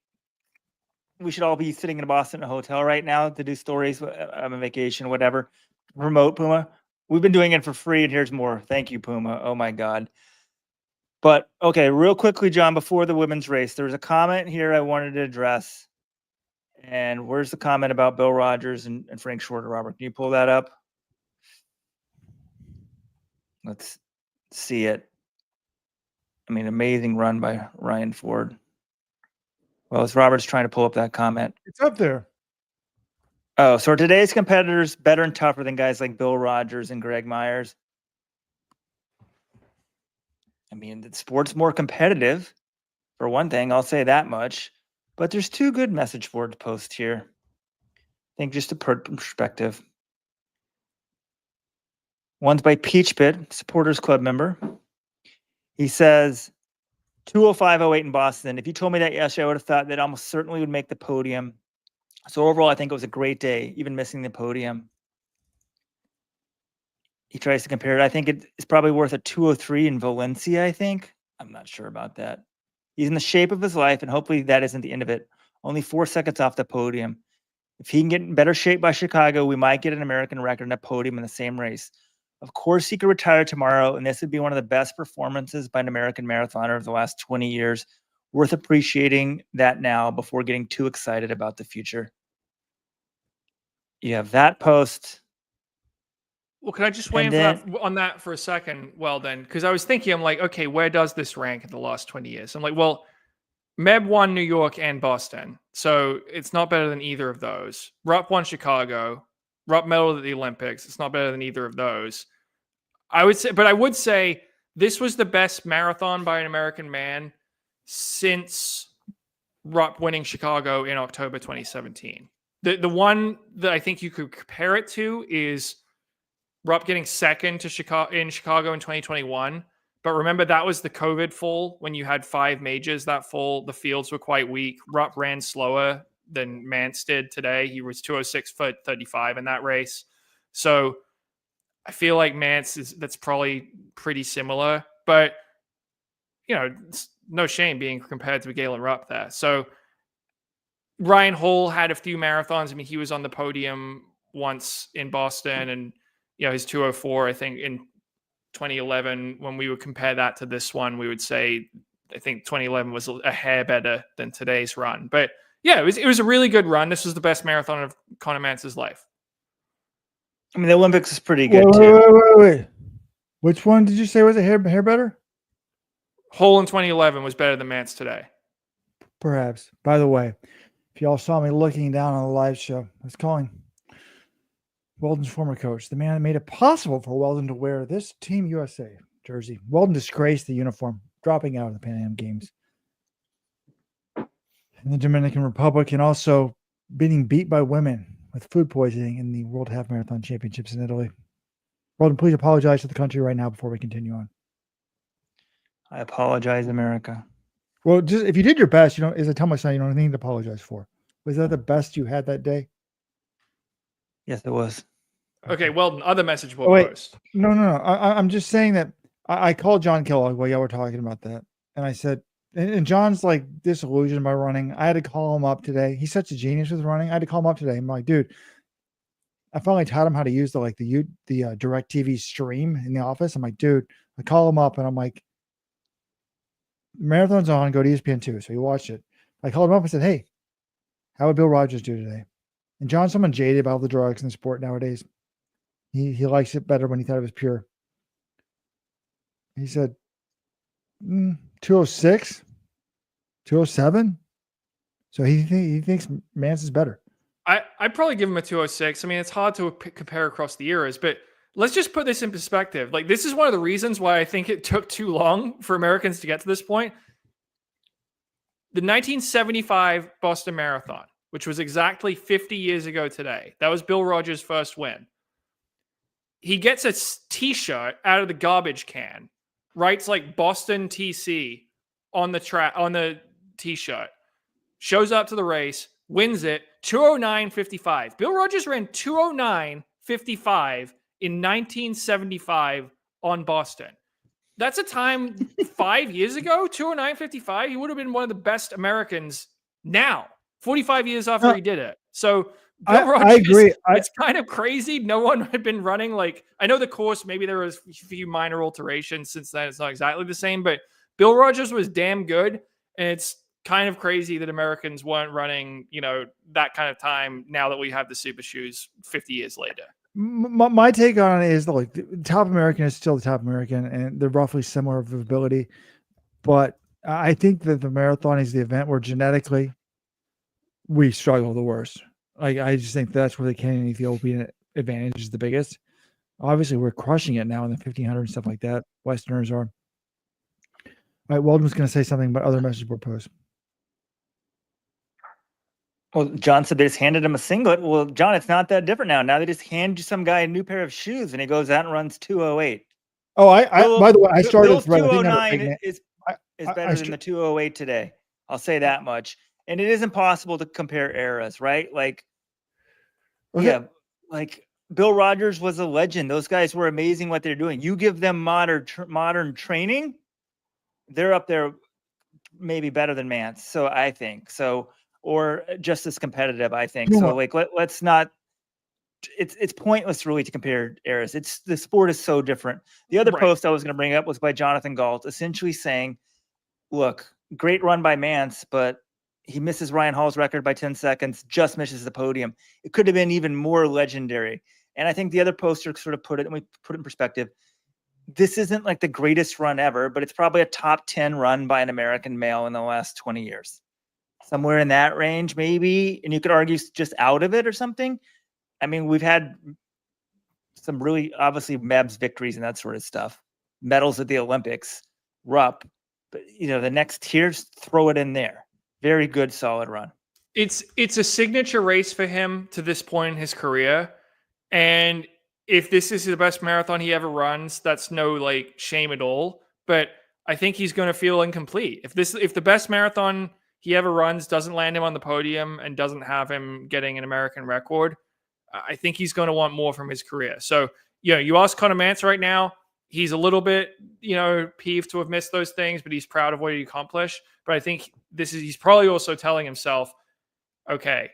we should all be sitting in Boston in a hotel right now to do stories. I'm on vacation, whatever. Promote Puma. We've been doing it for free, and here's more. Thank you, Puma. Oh my God. But okay, real quickly, John, before the women's race, there's a comment here I wanted to address. And where's the comment about Bill Rogers and Frank Shorter, Robert? Can you pull that up? Let's see it. I mean, amazing run by Ryan Ford. Well, as Robert's trying to pull up that comment. It's up there. Oh, so are today's competitors better and tougher than guys like Bill Rogers and Greg Myers? I mean, the sport's more competitive, for one thing. I'll say that much. But there's two good message board posts here. I think just to put perspective. One's by Peach Pit, Supporters Club member. He says, 205.08 in Boston. If you told me that yesterday, I would have thought that almost certainly would make the podium. So overall, I think it was a great day, even missing the podium. He tries to compare it. I think it's probably worth a 203 in Valencia, I think. I'm not sure about that. He's in the shape of his life, and hopefully that isn't the end of it. Only 4 seconds off the podium. If he can get in better shape by Chicago, we might get an American record and a podium in the same race. Of course, he could retire tomorrow, and this would be one of the best performances by an American marathoner of the last 20 years. Worth appreciating that now before getting too excited about the future. You have that post. Well, can I just weigh in on that for a second? Well, then, because I was thinking, I'm like, okay, where does this rank in the last 20 years? I'm like, well, Meb won New York and Boston, so it's not better than either of those. Rupp won Chicago. Rupp medaled at the Olympics. It's not better than either of those. I would say this was the best marathon by an American man since Rupp winning Chicago in October 2017. The one that I think you could compare it to is Rupp getting second to Chicago in 2021. But remember, that was the COVID full when you had 5 majors that full. The fields were quite weak. Rupp ran slower than Mantz did today. He was 206.35 in that race. So I feel like that's probably pretty similar. But, it's no shame being compared to Galen Rupp there. So Ryan Hull had a few marathons. I mean, he was on the podium once in Boston, and his 204, I think, in 2011, when we would compare that to this one, we would say, I think 2011 was a hair better than today's run. But yeah, it was a really good run. This was the best marathon of Conner Mantz's life. I mean, the Olympics is pretty good too. Wait. Which one did you say was a hair better? Hull in 2011 was better than Mantz today. Perhaps. By the way, if y'all saw me looking down on the live show, I was calling Weldon's former coach, the man that made it possible for Weldon to wear this Team USA jersey. Weldon disgraced the uniform, dropping out of the Pan Am Games in the Dominican Republic, and also being beat by women with food poisoning in the World Half Marathon Championships in Italy. Weldon, please apologize to the country right now before we continue on. I apologize, America. Well, just if you did your best, as I tell my son, you don't have anything to apologize for. Was that the best you had that day? Yes, it was. Okay, well, other message board Oh, wait. post. No. I'm just saying that I called John Kellogg while y'all were talking about that. And I said, and John's like disillusioned by running. I had to call him up today. He's such a genius with running. I had to call him up today. I'm like, dude, I finally taught him how to use the direct TV stream in the office. I'm like, dude, I call him up and I'm like, marathon's on, go to ESPN2. So he watched it. I called him up and said, hey, how would Bill Rogers do today? And John's someone jaded about all the drugs in the sport nowadays. He likes it better when he thought it was pure. He said, 206, 207. So he thinks Mantz is better. I'd probably give him a 206. I mean, it's hard to compare across the eras, but let's just put this in perspective. Like, this is one of the reasons why I think it took too long for Americans to get to this point. The 1975 Boston Marathon, which was exactly 50 years ago today, that was Bill Rogers' first win. He gets a t-shirt out of the garbage can, writes like Boston TC on the t-shirt, shows up to the race, wins it, 209.55. Bill Rogers ran 209.55 in 1975 on Boston. That's a time 5 years ago, 209.55. He would have been one of the best Americans now, 45 years after he did it. So Bill Rogers, I agree. It's kind of crazy. No one had been running like, I know the course, maybe there was a few minor alterations since then. It's not exactly the same, but Bill Rogers was damn good. And it's kind of crazy that Americans weren't running, that kind of time now that we have the super shoes 50 years later. My take on it is like the top American is still the top American, and they're roughly similar of ability. But I think that the marathon is the event where genetically we struggle the worst. Like, I just think that's where the Kenyan Ethiopian advantage is the biggest. Obviously, we're crushing it now in the 1500 and stuff like that. Westerners are. All right, Weldon was going to say something about other message board posts. Well, John said they just handed him a singlet. Well, John, it's not that different now. Now they just hand you some guy a new pair of shoes, and he goes out and runs 208. Oh, by the way, I started Bill's 209 is better than the 208 today. I'll say that much. And it is impossible to compare eras, right? Like, yeah, like Bill Rogers was a legend. Those guys were amazing what they're doing. You give them modern training, they're up there maybe better than Mantz. So I think so, or just as competitive, I think. So like, let's not, it's pointless really to compare eras. The sport is so different. The other post I was going to bring up was by Jonathan Galt, essentially saying, look, great run by Mantz, but he misses Ryan Hall's record by 10 seconds, just misses the podium. It could have been even more legendary. And I think the other poster sort of put it, and we put it in perspective. This isn't like the greatest run ever, but it's probably a top 10 run by an American male in the last 20 years. Somewhere in that range, maybe. And you could argue just out of it or something. I mean, we've had some really, obviously, Meb's victories and that sort of stuff. Medals at the Olympics, Rupp. But, the next tiers, throw it in there. Very good, solid run. It's a signature race for him to this point in his career. And if this is the best marathon he ever runs, that's no shame at all. But I think he's going to feel incomplete. If the best marathon he ever runs doesn't land him on the podium and doesn't have him getting an American record, I think he's going to want more from his career. So, you ask Conner Mantz right now, he's a little bit, peeved to have missed those things, but he's proud of what he accomplished. But I think he's probably also telling himself, okay,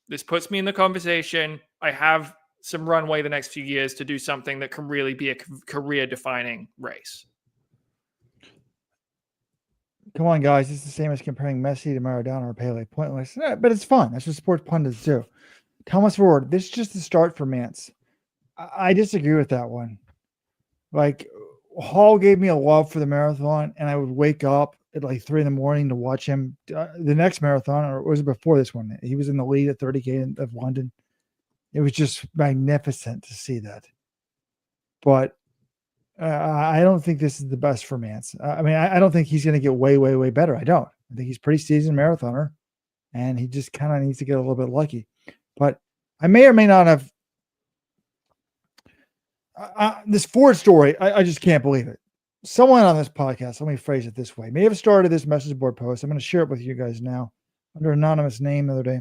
this puts me in the conversation. I have some runway the next few years to do something that can really be a career-defining race. Come on, guys. It's the same as comparing Messi to Maradona or Pele. Pointless. Yeah, but it's fun. That's what sports pundits do. Thomas Ward, this is just the start for Mantz. I disagree with that one. Like, Hall gave me a love for the marathon, and I would wake up at 3 a.m. to watch him. The next marathon, or was it before this one? He was in the lead at 30K of London. It was just magnificent to see that. But I don't think this is the best for Mantz. I don't think he's going to get way, way, way better. I don't. I think he's a pretty seasoned marathoner, and he just kind of needs to get a little bit lucky. But I may or may not have this Ford story. I just can't believe it. someone on this podcast, let me phrase it this way, may have started this message board post. I'm going to share it with you guys now under anonymous name the other day.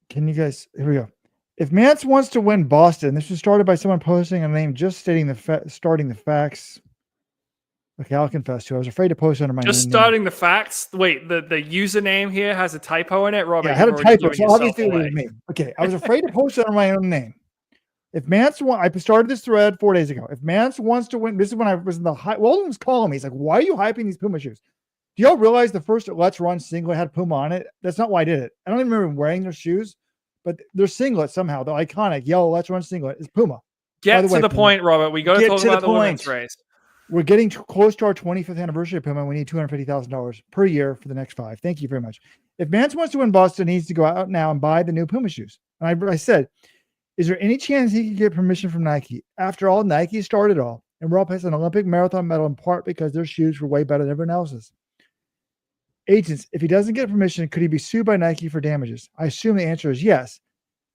Can you guys, here we go. If Mantz wants to win Boston, this was started by someone posting a name just stating starting the facts. Okay, I'll confess to. I was afraid to post under my Just own starting name. the facts. Wait, the username here has a typo in it. Robert, Yeah, I had a you've already typo, blown so yourself obviously it away. was me. Okay, I was afraid to post it under my own name. If Mantz I started this thread 4 days ago. If Mantz wants to win, this is when I was in the high. Walden was calling me. He's like, "Why are you hyping these Puma shoes? Do y'all realize the first Let's Run singlet had Puma on it? That's not why I did it. I don't even remember wearing their shoes, but their singlet somehow, the iconic yellow Let's Run singlet is Puma. Get to way, the Puma. point, Robert. We got to Get talk to the about the women's point. race. We're getting close to our 25th anniversary of Puma. We need $250,000 per year for the next 5. Thank you very much. If Mantz wants to win Boston, he needs to go out now and buy the new Puma shoes. And I said, is there any chance he could get permission from Nike? After all, Nike started all, and we're all past an Olympic marathon medal in part because their shoes were way better than everyone else's. Agents, if he doesn't get permission, could he be sued by Nike for damages? I assume the answer is yes.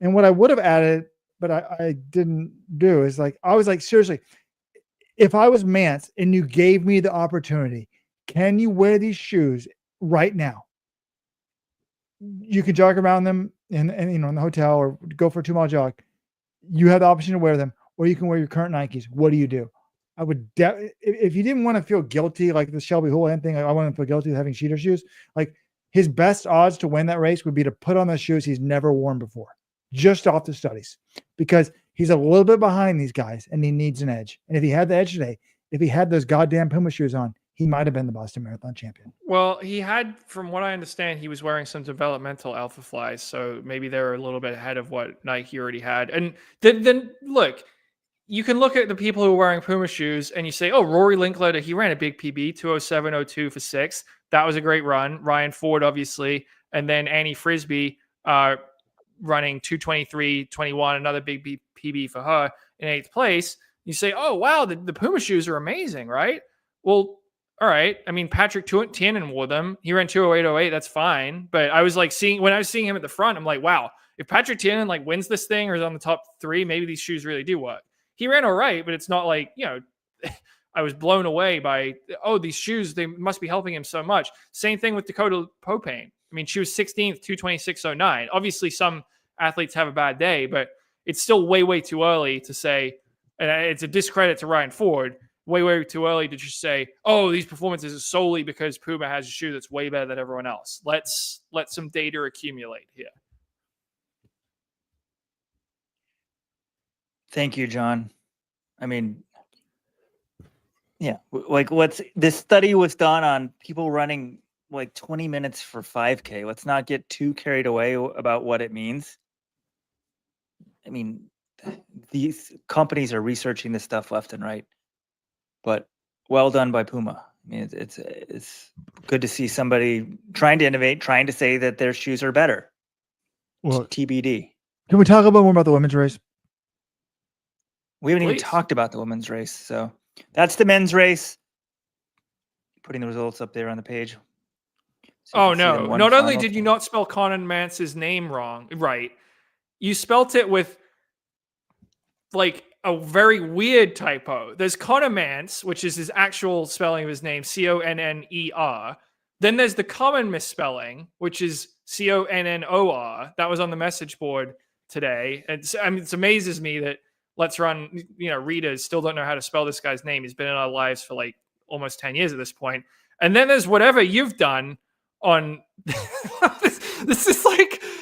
And what I would have added, but I didn't do, is I was like, seriously, if I was Mantz and you gave me the opportunity, can you wear these shoes right now? You can jog around them in the hotel or go for a 2-mile jog. You have the option to wear them, or you can wear your current Nikes. What do? I would, if you didn't want to feel guilty, like the Shelby Houlihan thing, I want to feel guilty of having cheater shoes. Like his best odds to win that race would be to put on the shoes he's never worn before, just off the studies, because he's a little bit behind these guys and he needs an edge. And if he had the edge today, if he had those goddamn Puma shoes on, he might have been the Boston Marathon champion. Well, he had, from what I understand, he was wearing some developmental Alpha Flies, so maybe they're a little bit ahead of what Nike already had. And then look, you can look at the people who are wearing Puma shoes and you say, oh, Rory Linkletter, he ran a big PB, 2:07:02 for 6. That was a great run. Ryan Ford, obviously, and then Annie Frisbee running 2:23:21, another big PB for her in 8th place. You say, oh, wow, the Puma shoes are amazing, right? Well, all right. I mean, Patrick Tiernan wore them. He ran 2:08:08. That's fine. But I was when I was seeing him at the front, I'm like, wow, if Patrick Tiernan wins this thing or is on the top 3, maybe these shoes really do work. He ran all right, but it's not like, I was blown away by, oh, these shoes, they must be helping him so much. Same thing with Dakota Popane. I mean, she was 16th, 2:26:09. Obviously, some athletes have a bad day, but it's still way, way too early to say, and it's a discredit to Ryan Ford, way too early to just say, oh, these performances are solely because Puma has a shoe that's way better than everyone else. Let's let some data accumulate here. Thank you, John. I mean, yeah, this study was done on people running 20 minutes for 5K. Let's not get too carried away about what it means. I mean, these companies are researching this stuff left and right. But well done by Puma. I mean, it's good to see somebody trying to innovate, trying to say that their shoes are better. Well, TBD. Can we talk a little more about the women's race? We haven't even talked about the women's race. So that's the men's race. Putting the results up there on the page. So oh, no. Not only did you not spell Conner Mantz's name wrong, right, you spelt it with a very weird typo. There's Conner Mantz, which is his actual spelling of his name, Conner. Then there's the common misspelling, which is Connor. That was on the message board today. It amazes me that Let's Run, readers still don't know how to spell this guy's name. He's been in our lives for almost 10 years at this point. And then there's whatever you've done on this is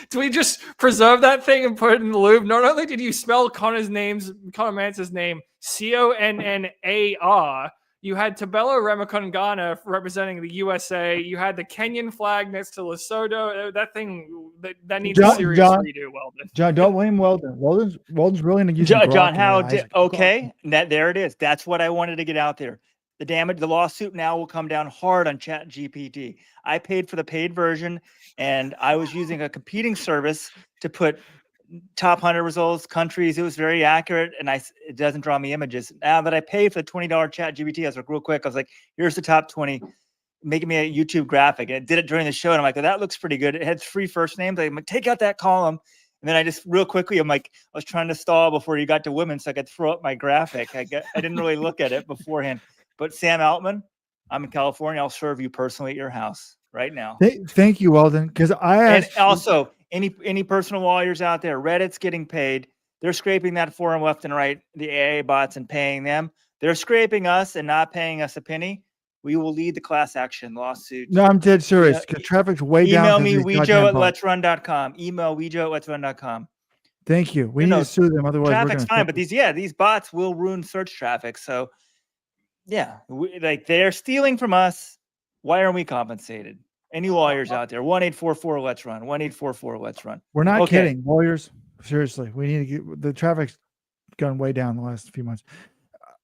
do we just preserve that thing and put it in the loop? Not only did you spell Conner Mantz's name Connar, you had Tabelo Ramakongana representing the USA. You had the Kenyan flag next to Lesotho. That thing that needs a serious redo. Weldon. John, don't blame Weldon. Weldon's really into using John. Okay, there it is. That's what I wanted to get out there. The lawsuit now will come down hard on ChatGPT. I paid for the paid version, and I was using a competing service to put top 100 results, countries. It was very accurate, and it doesn't draw me images. Now that I paid for the $20 ChatGPT, I was real quick. I was like, here's the top 20, making me a YouTube graphic. And it did it during the show, and I'm like, that looks pretty good. It had 3 first names. I'm like, take out that column And then I just real quickly, I was trying to stall before you got to women so I could throw up my graphic. I didn't really look at it beforehand. But Sam Altman, I'm in California. I'll serve you personally at your house right now. Thank you, Weldon. Because And also, any personal lawyers out there, Reddit's getting paid. They're scraping that forum left and right, the AA bots, and paying them. They're scraping us and not paying us a penny. We will lead the class action lawsuit. No, I'm dead serious because traffic's way down. Email me, weejo@letsrun.com. Email weejo@letsrun.com. Thank you. We need to sue them. Otherwise, traffic's fine, but these bots will ruin search traffic. So, yeah, they're stealing from us. Why aren't we compensated? Any lawyers out there? 1-844-LETS-RUN. 1-844-LETS-RUN. We're not kidding, lawyers. Seriously, we need to get the traffic's gone way down the last few months.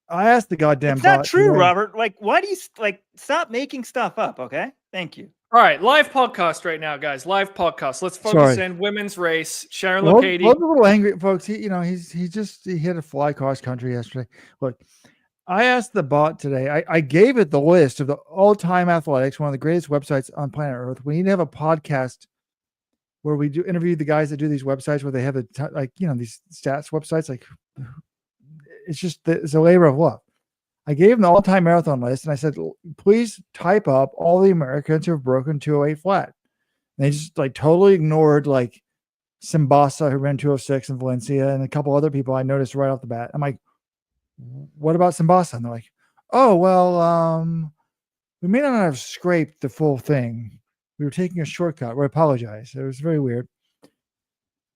I asked the goddamn. It's not true, Robert. Why do you stop making stuff up? Okay, thank you. All right, live podcast right now, guys. Live podcast. Let's focus in women's race. Sharon Lokedi. Weld's a little angry, folks. He hit a fly cross country yesterday. Look, I asked the bot today. I gave it the list of the all-time athletics, one of the greatest websites on planet Earth. We need to have a podcast where we do interview the guys that do these websites where they have these stats websites. Like, it's a labor of love. I gave them the all-time marathon list, and I said, please type up all the Americans who have broken 208 flat. And they just totally ignored Simbasa, who ran 206 in Valencia, and a couple other people I noticed right off the bat. I'm like, what about Simbasa? And they're like, oh, well, we may not have scraped the full thing. We were taking a shortcut. We apologize. It was very weird.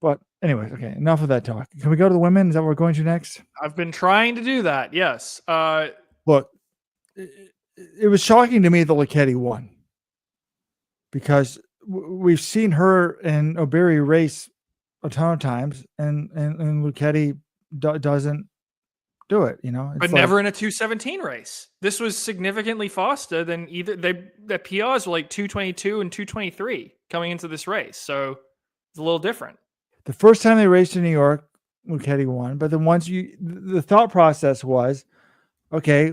But anyways, okay, enough of that talk. Can we go to the women? Is that what we're going to next? I've been trying to do that, yes. Look, it was shocking to me that Lokedi won because we've seen her and Obiri race a ton of times, and Lokedi doesn't do it, but never in a 2:17 race. This was significantly faster than either. The PRs were 2:22 and 2:23 coming into this race, so it's a little different. The first time they raced in New York, Lokedi won, but then the thought process was, okay,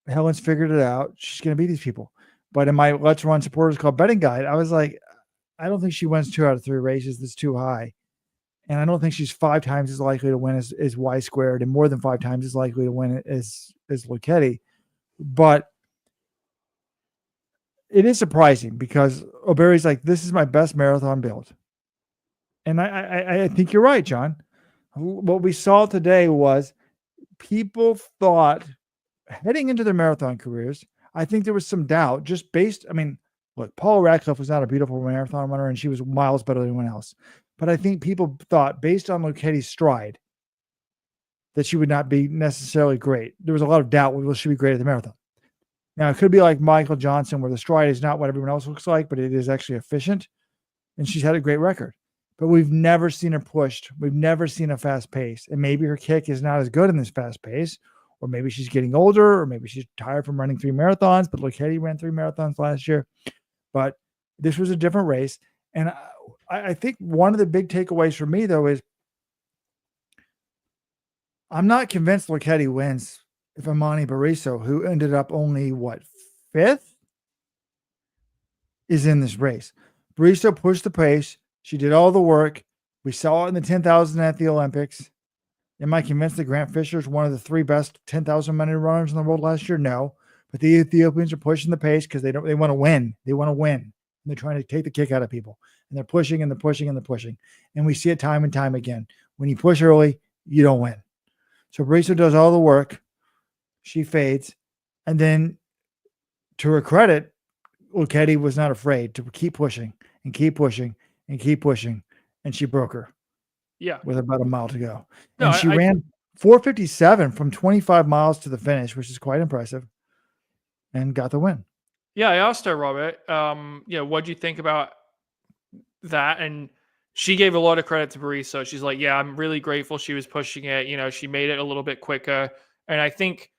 Helen's figured it out. She's going to beat these people. But in my Let's Run Supporters Club betting guide, I was like, I don't think she wins 2 out of 3 races. That's too high. And I don't think she's 5 times as likely to win as Y squared, and more than 5 times as likely to win as Lokedi. But it is surprising because Obiri's like, this is my best marathon build. And I think you're right, John. What we saw today was people thought heading into their marathon careers, I think there was some doubt just look, Paula Radcliffe was not a beautiful marathon runner and she was miles better than anyone else. But I think people thought based on Lokedi's stride that she would not be necessarily great. There was a lot of doubt whether she would be great at the marathon. Now it could be like Michael Johnson where the stride is not what everyone else looks like, but it is actually efficient. And she's had a great record. But we've never seen her pushed. We've never seen a fast pace. And maybe her kick is not as good in this fast pace, or maybe she's getting older, or maybe she's tired from running 3 marathons. But Lokedi ran 3 marathons last year. But this was a different race. And I think one of the big takeaways for me, though, is I'm not convinced Lokedi wins if Imani Bariso, who ended up only, 5th, is in this race. Bariso pushed the pace. She did all the work. We saw it in the 10,000 at the Olympics. Am I convinced that Grant Fisher is one of the 3 best 10,000 meter runners in the world last year? No. But the Ethiopians are pushing the pace because they want to win. They want to win. And they're trying to take the kick out of people. And they're pushing and they're pushing and they're pushing. And we see it time and time again. When you push early, you don't win. So Bariso does all the work. She fades. And then to her credit, Lokedi was not afraid to keep pushing and keep pushing and keep pushing, and she broke her. Yeah. With about a mile to go. No, and she ran 4:57 from 25 miles to the finish, which is quite impressive, and got the win. Yeah, I asked her, Robert, what'd you think about that? And she gave a lot of credit to Bariso. She's like, yeah, I'm really grateful she was pushing it. She made it a little bit quicker. And I think,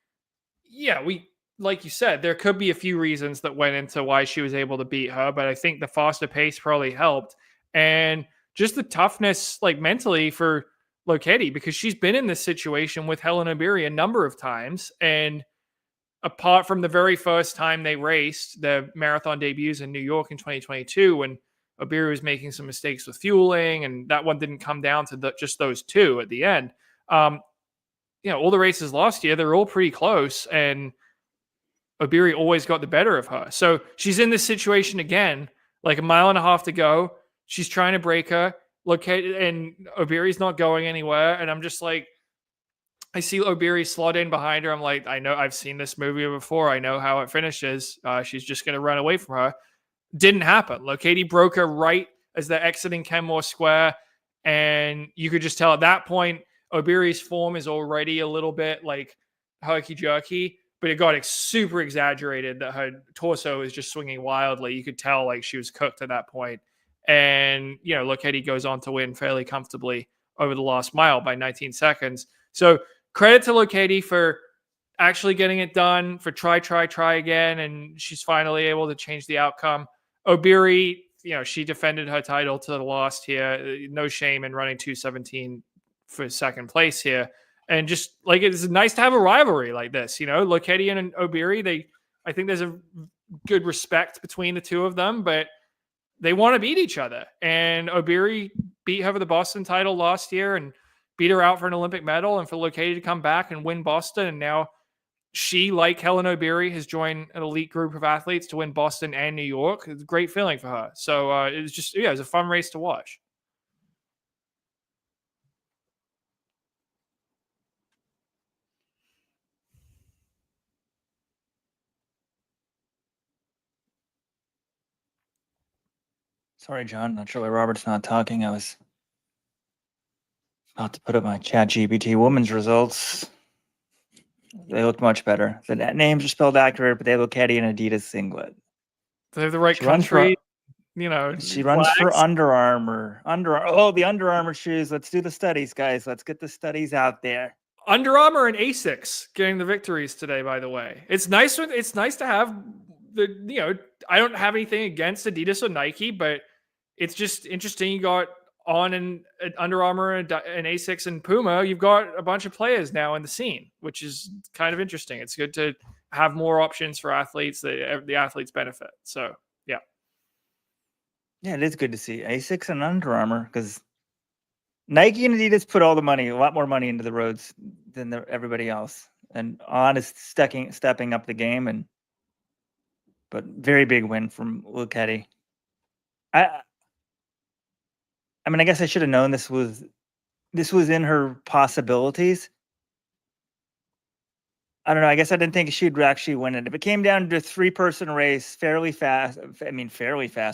like you said, there could be a few reasons that went into why she was able to beat her, but I think the faster pace probably helped. And just the toughness, mentally for Lokedi, because she's been in this situation with Helen Obiri a number of times. And apart from the very first time they raced, the marathon debuts in New York in 2022, when Obiri was making some mistakes with fueling, and that one didn't come down to just those two at the end. All the races last year, they're all pretty close, and Obiri always got the better of her. So she's in this situation again, like a mile and a half to go. She's trying to break her, and Obiri's not going anywhere. And I'm just like, I see Obiri slot in behind her. I'm like, I know I've seen this movie before. I know how it finishes. She's just going to run away from her. Didn't happen. Lokedi broke her right as they're exiting Kenmore Square. And you could just tell at that point, Obiri's form is already a little bit like herky-jerky, but it got super exaggerated that her torso is just swinging wildly. You could tell like she was cooked at that point. And, Lokedi goes on to win fairly comfortably over the last mile by 19 seconds. So credit to Lokedi for actually getting it done, for try again. And she's finally able to change the outcome. Obiri, she defended her title to the last here. No shame in running 2:17 for second place here. And just like, it's nice to have a rivalry like this, Lokedi and Obiri, I think there's a good respect between the two of them, but they want to beat each other. And Obiri beat her for the Boston title last year and beat her out for an Olympic medal, and for Lokedi to come back and win Boston. And now she, like Helen Obiri, has joined an elite group of athletes to win Boston and New York. It's a great feeling for her. So it was a fun race to watch. Sorry, John. Not sure why Robert's not talking. I was about to put up my ChatGPT women's results. They look much better. The names are spelled accurate, but they look Caddy an Adidas singlet. They have the right country. She runs for Under Armour. The Under Armour shoes. Let's do the studies, guys. Let's get the studies out there. Under Armour and Asics getting the victories today, by the way. It's nice to have I don't have anything against Adidas or Nike, but it's just interesting. You got On and Under Armour and Asics and Puma. You've got a bunch of players now in the scene, which is kind of interesting. It's good to have more options for athletes that the athletes benefit. So, yeah. Yeah, it is good to see Asics and Under Armour, because Nike and Adidas put all the money, a lot more money into the roads than everybody else. And On is stepping up the game, but very big win from Lokedi. I mean, I guess I should have known this was in her possibilities. I don't know. I guess I didn't think she'd actually win it. If it came down to a 3-person race, fairly fast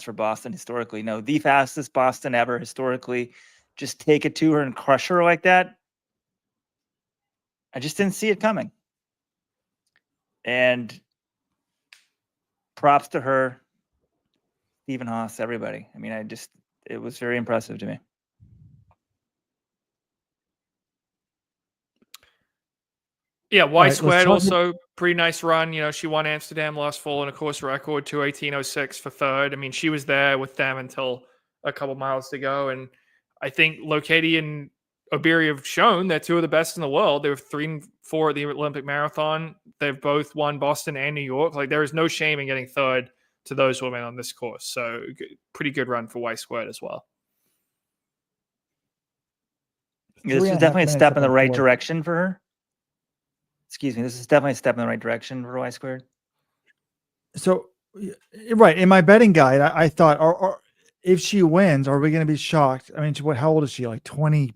for Boston historically. No, the fastest Boston ever historically. Just take it to her and crush her like that. I just didn't see it coming. And props to her, Stephen Haas, everybody. I mean, it was very impressive to me. Yeah, Y squared also pretty nice run. She won Amsterdam last fall in a course record, 2:18.06 for third. I mean, she was there with them until a couple miles to go. And I think Lokedi and Obiri have shown they're two of the best in the world. They were 3 and 4 at the Olympic marathon. They've both won Boston and New York. Like, there is no shame in getting third to those women on this course. So pretty good run for Y squared as well. Yeah, this is definitely a step in the right direction for her. Excuse me. This is definitely a step in the right direction for Y squared. So, right. In my betting guide, I thought, or if she wins, are we going to be shocked? I mean, how old is she? Like 20,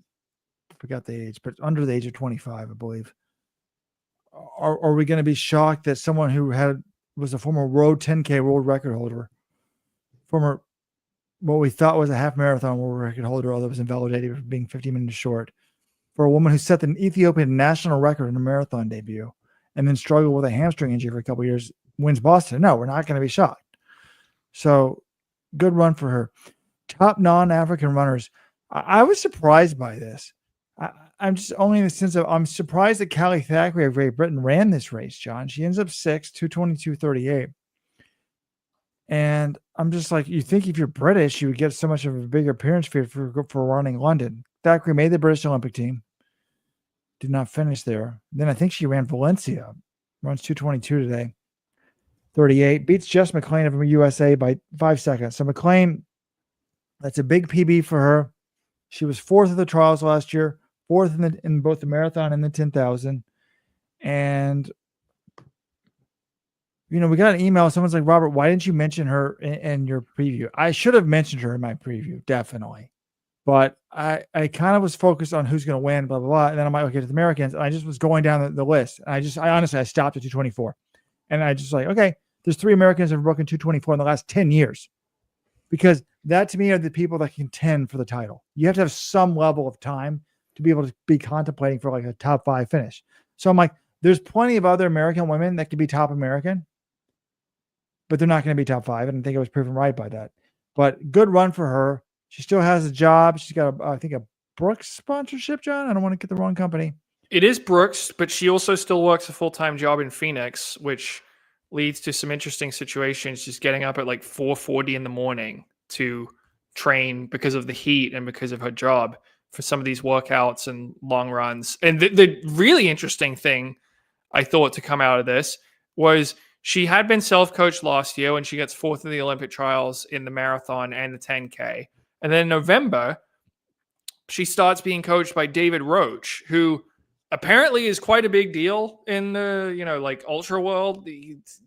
I forgot the age, but under the age of 25, I believe. Are we going to be shocked that someone who was a former road 10K world record holder, former what we thought was a half marathon world record holder, although it was invalidated for being 15 minutes short, for a woman who set the Ethiopian national record in a marathon debut and then struggled with a hamstring injury for a couple of years, wins Boston? No, we're not going to be shocked. So good run for her. Top non-African runners. I was surprised by this. I'm just only in the sense of I'm surprised that Callie Thackeray of Great Britain ran this race, John. She ends up 6th, 2:22.38. And I'm just like, you think if you're British, you would get so much of a bigger appearance fee for running London. Thackeray made the British Olympic team. Did not finish there. Then I think she ran Valencia. Runs 2:22 today. 38. Beats Jess McLean of USA by 5 seconds. So McLean That's a big PB for her. She was 4th of the trials last year, 4th in both the marathon and the 10,000. And we got an email. Someone's like, Robert, why didn't you mention her in your preview? I should have mentioned her in my preview, definitely. But I kind of was focused on who's going to win, blah, blah, blah. And then I'm like, okay, to the Americans. And I just was going down the list. And I honestly stopped at 224. And I just like, okay, there's 3 Americans that have broken 224 in the last 10 years. Because that to me are the people that contend for the title. You have to have some level of time to be able to be contemplating for like a top 5 finish. So I'm like, there's plenty of other American women that could be top American, but they're not going to be top 5. And I think I was proven right by that. But good run for her. She still has a job. She's got, I think, a Brooks sponsorship, John. I don't want to get the wrong company. It is Brooks, but she also still works a full-time job in Phoenix, which leads to some interesting situations. She's getting up at like 4:40 in the morning to train because of the heat and because of her job for some of these workouts and long runs. And the really interesting thing I thought to come out of this was she had been self-coached last year when she gets 4th in the Olympic trials in the marathon and the 10K. And then in November, she starts being coached by David Roach, who apparently is quite a big deal in the, like ultra world.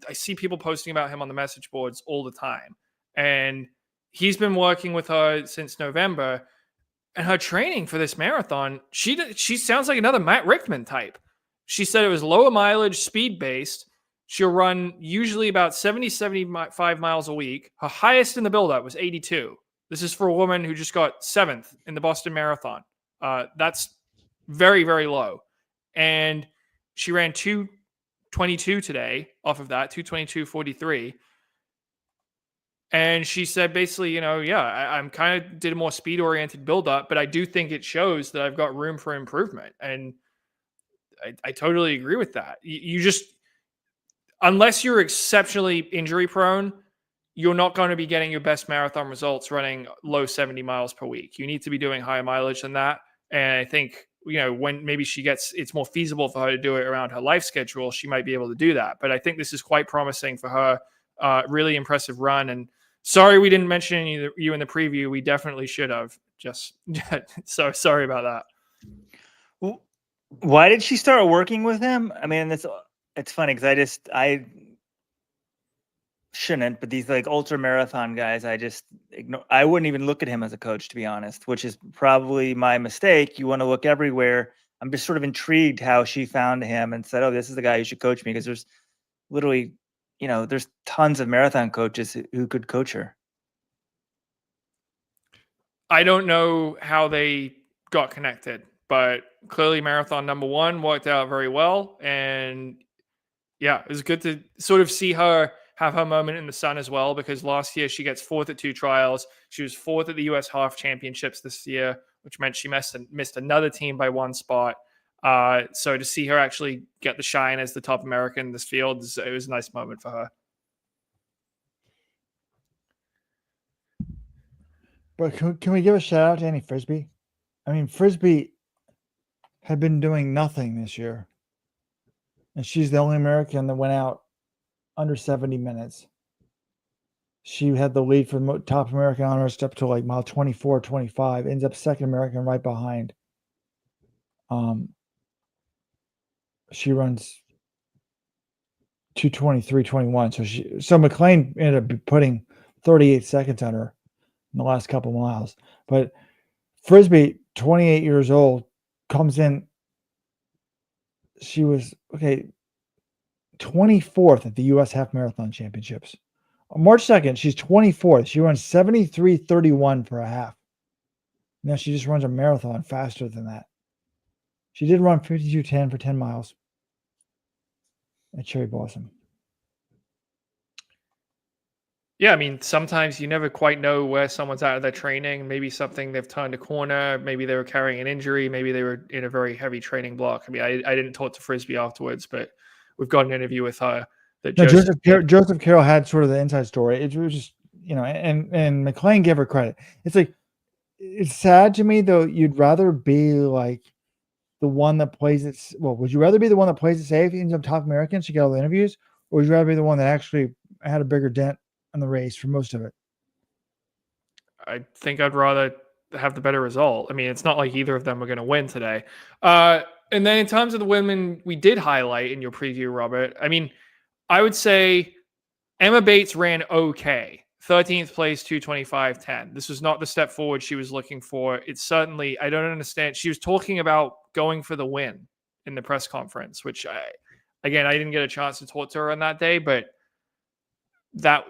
I see people posting about him on the message boards all the time. And he's been working with her since November. And her training for this marathon, she sounds like another Matt Rickman type. She said it was lower mileage, speed-based. She'll run usually about 75 miles a week. Her highest in the build-up was 82. This is for a woman who just got 7th in the Boston Marathon. That's very, very low. And she ran 2:22 today off of that, 2:22:43. And she said basically, I'm kind of did a more speed-oriented build-up, but I do think it shows that I've got room for improvement. And I totally agree with that. You just, unless you're exceptionally injury-prone, you're not going to be getting your best marathon results running low 70 miles per week. You need to be doing higher mileage than that. And I think, when maybe it's more feasible for her to do it around her life schedule, she might be able to do that. But I think this is quite promising for her. Really impressive run. And sorry we didn't mention you in the preview. We definitely should have. Just so sorry about that. Why did she start working with him? I mean, it's funny because I shouldn't, but these like ultra marathon guys, I just ignore. I wouldn't even look at him as a coach, to be honest, which is probably my mistake. You want to look everywhere. I'm just sort of intrigued how she found him and said, "Oh, this is the guy who should coach me," because there's literally, there's tons of marathon coaches who could coach her. I don't know how they got connected, but clearly marathon number 1 worked out very well. And yeah, it was good to sort of see her have her moment in the sun as well, because last year she gets 4th at 2 trials. She was 4th at the US Half Championships this year, which meant she missed another team by 1 spot. So to see her actually get the shine as the top American in this field, it was a nice moment for her. But can we give a shout out to Annie Frisbee? I mean, Frisbee had been doing nothing this year. And she's the only American that went out under 70 minutes. She had the lead for top American honors up to like mile 24, 25, ends up second American right behind. She runs 2:23:21. So McLean ended up putting 38 seconds on her in the last couple miles. But Frisbee, 28 years old, comes in. She was 24th at the U.S. Half Marathon Championships. On March 2nd, she's 24th. She runs 73:31 for a half. Now she just runs a marathon faster than that. She did run 52:10 for 10 miles at Cherry Blossom. Yeah, I mean, sometimes you never quite know where someone's out of their training. Maybe something they've turned a corner. Maybe they were carrying an injury. Maybe they were in a very heavy training block. I mean, I didn't talk to Frisbee afterwards, but we've got an interview with her. That Joseph Carroll had sort of the inside story. It was just, and McLean gave her credit. It's like, it's sad to me though. You'd rather be like the one that plays it. Well, would you rather be the one that plays it safe, ends up top American, she got all the interviews, or would you rather be the one that actually had a bigger dent on the race for most of it? I think I'd rather have the better result. I mean, it's not like either of them are going to win today. And then in terms of the women we did highlight in your preview, Robert, I mean, I would say Emma Bates ran okay. 13th place, 225.10. This was not the step forward she was looking for. It's certainly, I don't understand. She was talking about going for the win in the press conference, which I didn't get a chance to talk to her on that day, but that,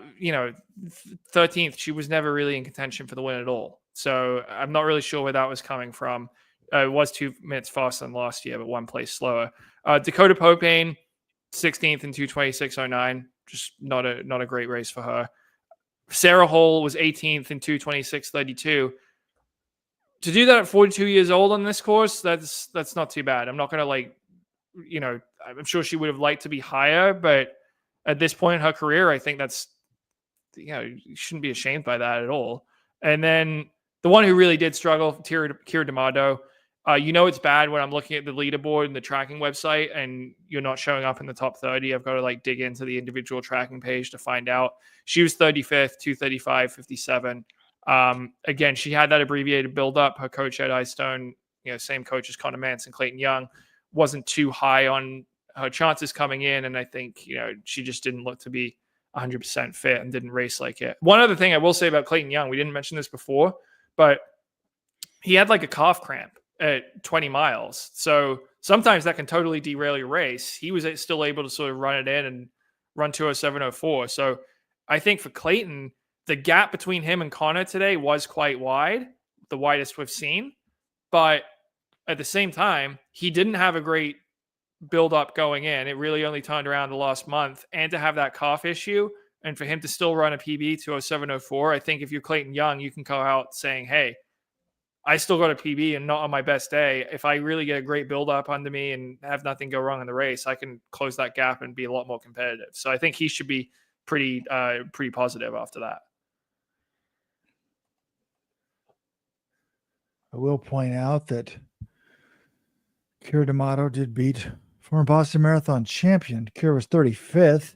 13th, she was never really in contention for the win at all. So I'm not really sure where that was coming from. It was 2 minutes faster than last year, but 1 place slower. Dakota Popane, 16th in 226.09. Just not a great race for her. Sarah Hole was 18th in 226.32. To do that at 42 years old on this course, that's not too bad. I'm not going to I'm sure she would have liked to be higher, but at this point in her career, I think that's, you shouldn't be ashamed by that at all. And then the one who really did struggle, Kira D'Amato. It's bad when I'm looking at the leaderboard and the tracking website and you're not showing up in the top 30. I've got to dig into the individual tracking page to find out. She was 35th, 235.57. Again, she had that abbreviated build-up. Her coach, Ed Eyestone, same coach as Conner Mantz and Clayton Young, wasn't too high on her chances coming in. And I think, she just didn't look to be 100% fit and didn't race like it. One other thing I will say about Clayton Young, we didn't mention this before, but he had a calf cramp at 20 miles. So sometimes that can totally derail your race. He was still able to sort of run it in and run 207.04. So I think for Clayton, the gap between him and Conner today was quite wide, the widest we've seen. But at the same time, he didn't have a great build up going in. It really only turned around the last month. And to have that calf issue and for him to still run a PB 207.04, I think if you're Clayton Young, you can go out saying, hey, I still got a PB and not on my best day. If I really get a great build up under me and have nothing go wrong in the race, I can close that gap and be a lot more competitive. So I think he should be pretty positive after that. I will point out that Kira D'Amato did beat former Boston Marathon champion. Kira was 35th.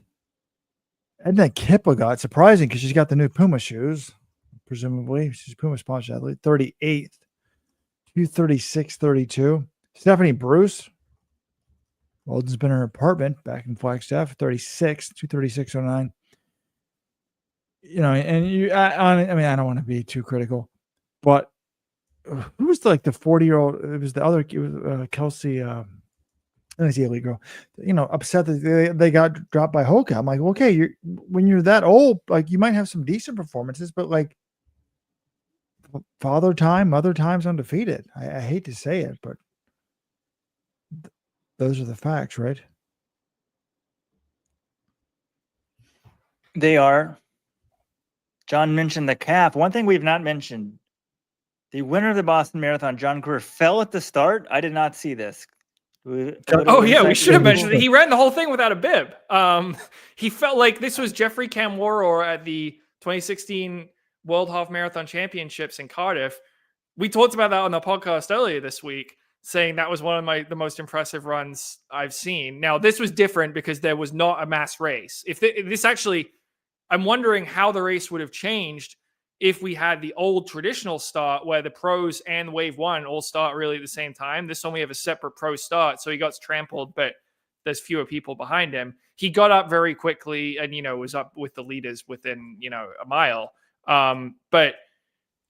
Edna Kippa surprising because she's got the new Puma shoes. Presumably, she's Puma sponsored athlete. 38th, 236.32. Stephanie Bruce, Walden's been in her apartment back in Flagstaff. 36, 236.09. And I don't want to be too critical, but who was the 40-year-old? It was the other. It was Kelsey. I think it's the elite girl. Upset that they got dropped by Hoka. I'm like, okay, when you're that old, you might have some decent performances, but father time, mother time's undefeated. I hate to say it, but those are the facts, right? They are. John mentioned the calf. One thing we've not mentioned, the winner of the Boston Marathon, John Korir, fell at the start. I did not see this. We should have mentioned that he ran the whole thing without a bib. He felt like this was Jeffrey Kamworor at the 2016 World Half Marathon Championships in Cardiff. We talked about that on the podcast earlier this week, saying that was one of the most impressive runs I've seen. Now, this was different because there was not a mass race. If this actually, I'm wondering how the race would have changed if we had the old traditional start where the pros and Wave 1 all start really at the same time. This only have a separate pro start, so he got trampled, but there's fewer people behind him. He got up very quickly and, was up with the leaders within, a mile. But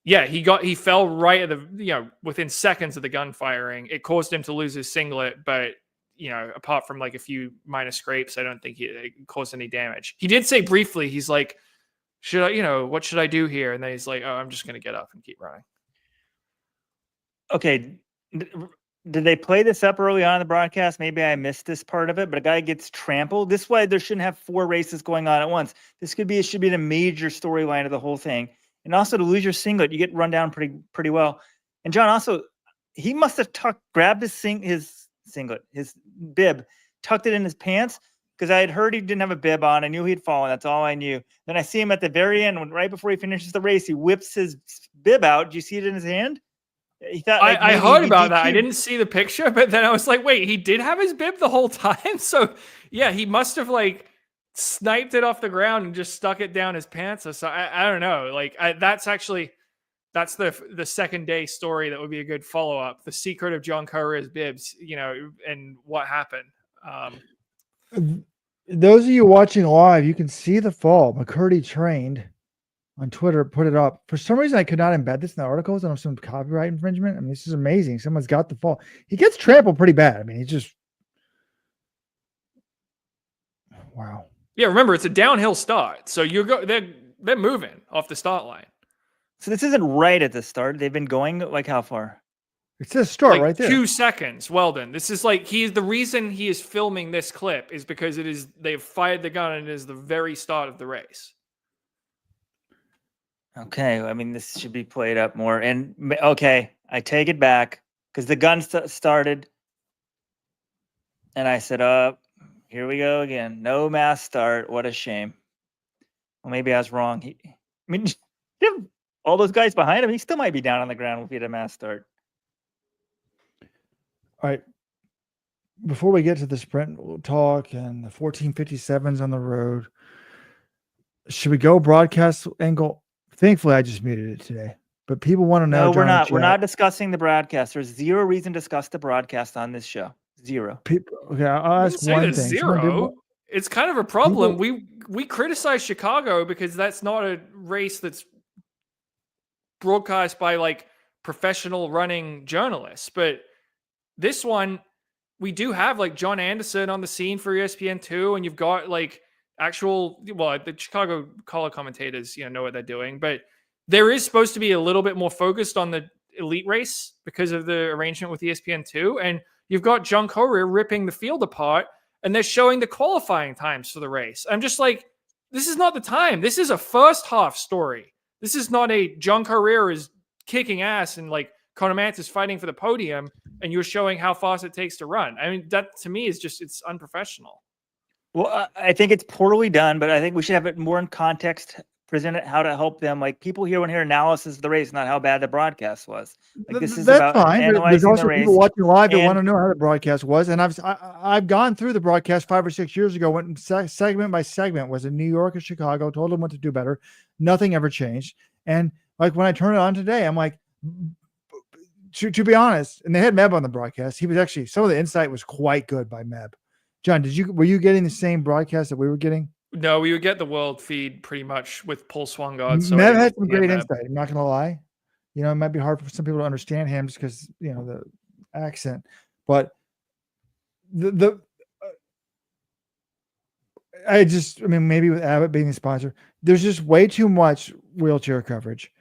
yeah, he fell right at the, within seconds of the gun firing. It caused him to lose his singlet, but, apart from a few minor scrapes, I don't think it caused any damage. He did say briefly, he's like, what should I do here? And then he's like, oh, I'm just going to get up and keep running. Okay. Did they play this up early on in the broadcast? Maybe I missed this part of it, but a guy gets trampled. This way, there shouldn't have 4 races going on at once. This should be the major storyline of the whole thing. And also to lose your singlet, you get run down pretty well. And John, also, he must have grabbed his singlet, his bib, tucked it in his pants, because I had heard he didn't have a bib on. I knew he'd fallen. That's all I knew. Then I see him at the very end, right before he finishes the race, he whips his bib out. Do you see it in his hand? He thought, I heard about that. I didn't see the picture, but then I was like, wait, he did have his bib the whole time? So yeah, he must have sniped it off the ground and just stuck it down his pants. So I don't know. That's actually, that's the second day story that would be a good follow up. The secret of John Korir's bibs, and what happened. Those of you watching live, you can see the fall. McCurdy trained on Twitter, put it up. For some reason, I could not embed this in the articles. I don't know, some copyright infringement. I mean, this is amazing. Someone's got the fall. He gets trampled pretty bad. I mean, he's just wow. Yeah, remember it's a downhill start, so they're moving off the start line. So this isn't right at the start. They've been going like how far? It says start like right there. 2 seconds. Weldon. This is like the reason he is filming this clip is because they've fired the gun and it is the very start of the race. Okay, I mean this should be played up more. And okay, I take it back because the gun started, and I said, here we go again. No mass start. What a shame. Well, maybe I was wrong. All those guys behind him, he still might be down on the ground if he had a mass start. All right. Before we get to the sprint talk and the 1457s on the road, should we go broadcast angle? Thankfully, I just muted it today. But people want to know. No, we're not. We're not discussing the broadcast. There's zero reason to discuss the broadcast on this show. Zero. Okay, I'll ask one thing. Zero. It's kind of a problem. We criticize Chicago because that's not a race that's broadcast by like professional running journalists. But this one, we do have like John Anderson on the scene for ESPN2, and you've got like the Chicago color commentators, know what they're doing, but there is supposed to be a little bit more focused on the elite race because of the arrangement with ESPN2. And you've got John Korir ripping the field apart, and they're showing the qualifying times for the race. I'm just like, this is not the time. This is a first half story. This is not a John Korir is kicking ass and like Conner Mantz is fighting for the podium and you're showing how fast it takes to run. I mean, that to me is just, it's unprofessional. Well, I think it's poorly done, but I think we should have it more in context, present it how to help them. Like people here want to hear analysis of the race, not how bad the broadcast was. Like this is about analyzing There's also the race. people watching live that want to know how the broadcast was, and I've gone through the broadcast 5 or 6 years ago, went segment by segment. Was in New York or Chicago, told them what to do better. Nothing ever changed, and like when I turn it on today, I'm like, to be honest, and they had Meb on the broadcast. He was actually, some of the insight was quite good by Meb. John, were you getting the same broadcast that we were getting? No, we would get the world feed pretty much with Paul Swangard. So Meb had some great insight. I'm not going to lie. It might be hard for some people to understand him just because, the accent, but maybe with Abbott being the sponsor, there's just way too much wheelchair coverage.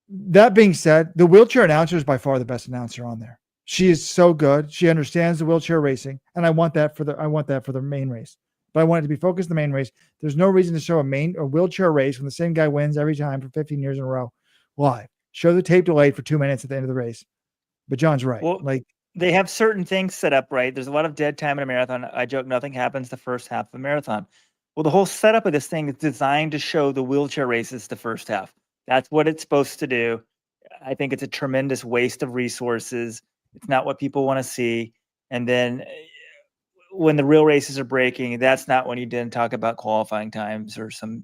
That being said, the wheelchair announcer is by far the best announcer on there. She is so good. She understands the wheelchair racing, and I want that for the main race. But I want it to be focused on the main race. There's no reason to show a wheelchair race when the same guy wins every time for 15 years in a row. Why? Show the tape delayed for 2 minutes at the end of the race. But John's right. Well, they have certain things set up right. There's a lot of dead time in a marathon. I joke nothing happens the first half of a marathon. Well, the whole setup of this thing is designed to show the wheelchair races the first half. That's what it's supposed to do. I think it's a tremendous waste of resources. It's not what people want to see. And then when the real races are breaking, that's not when you didn't talk about qualifying times or some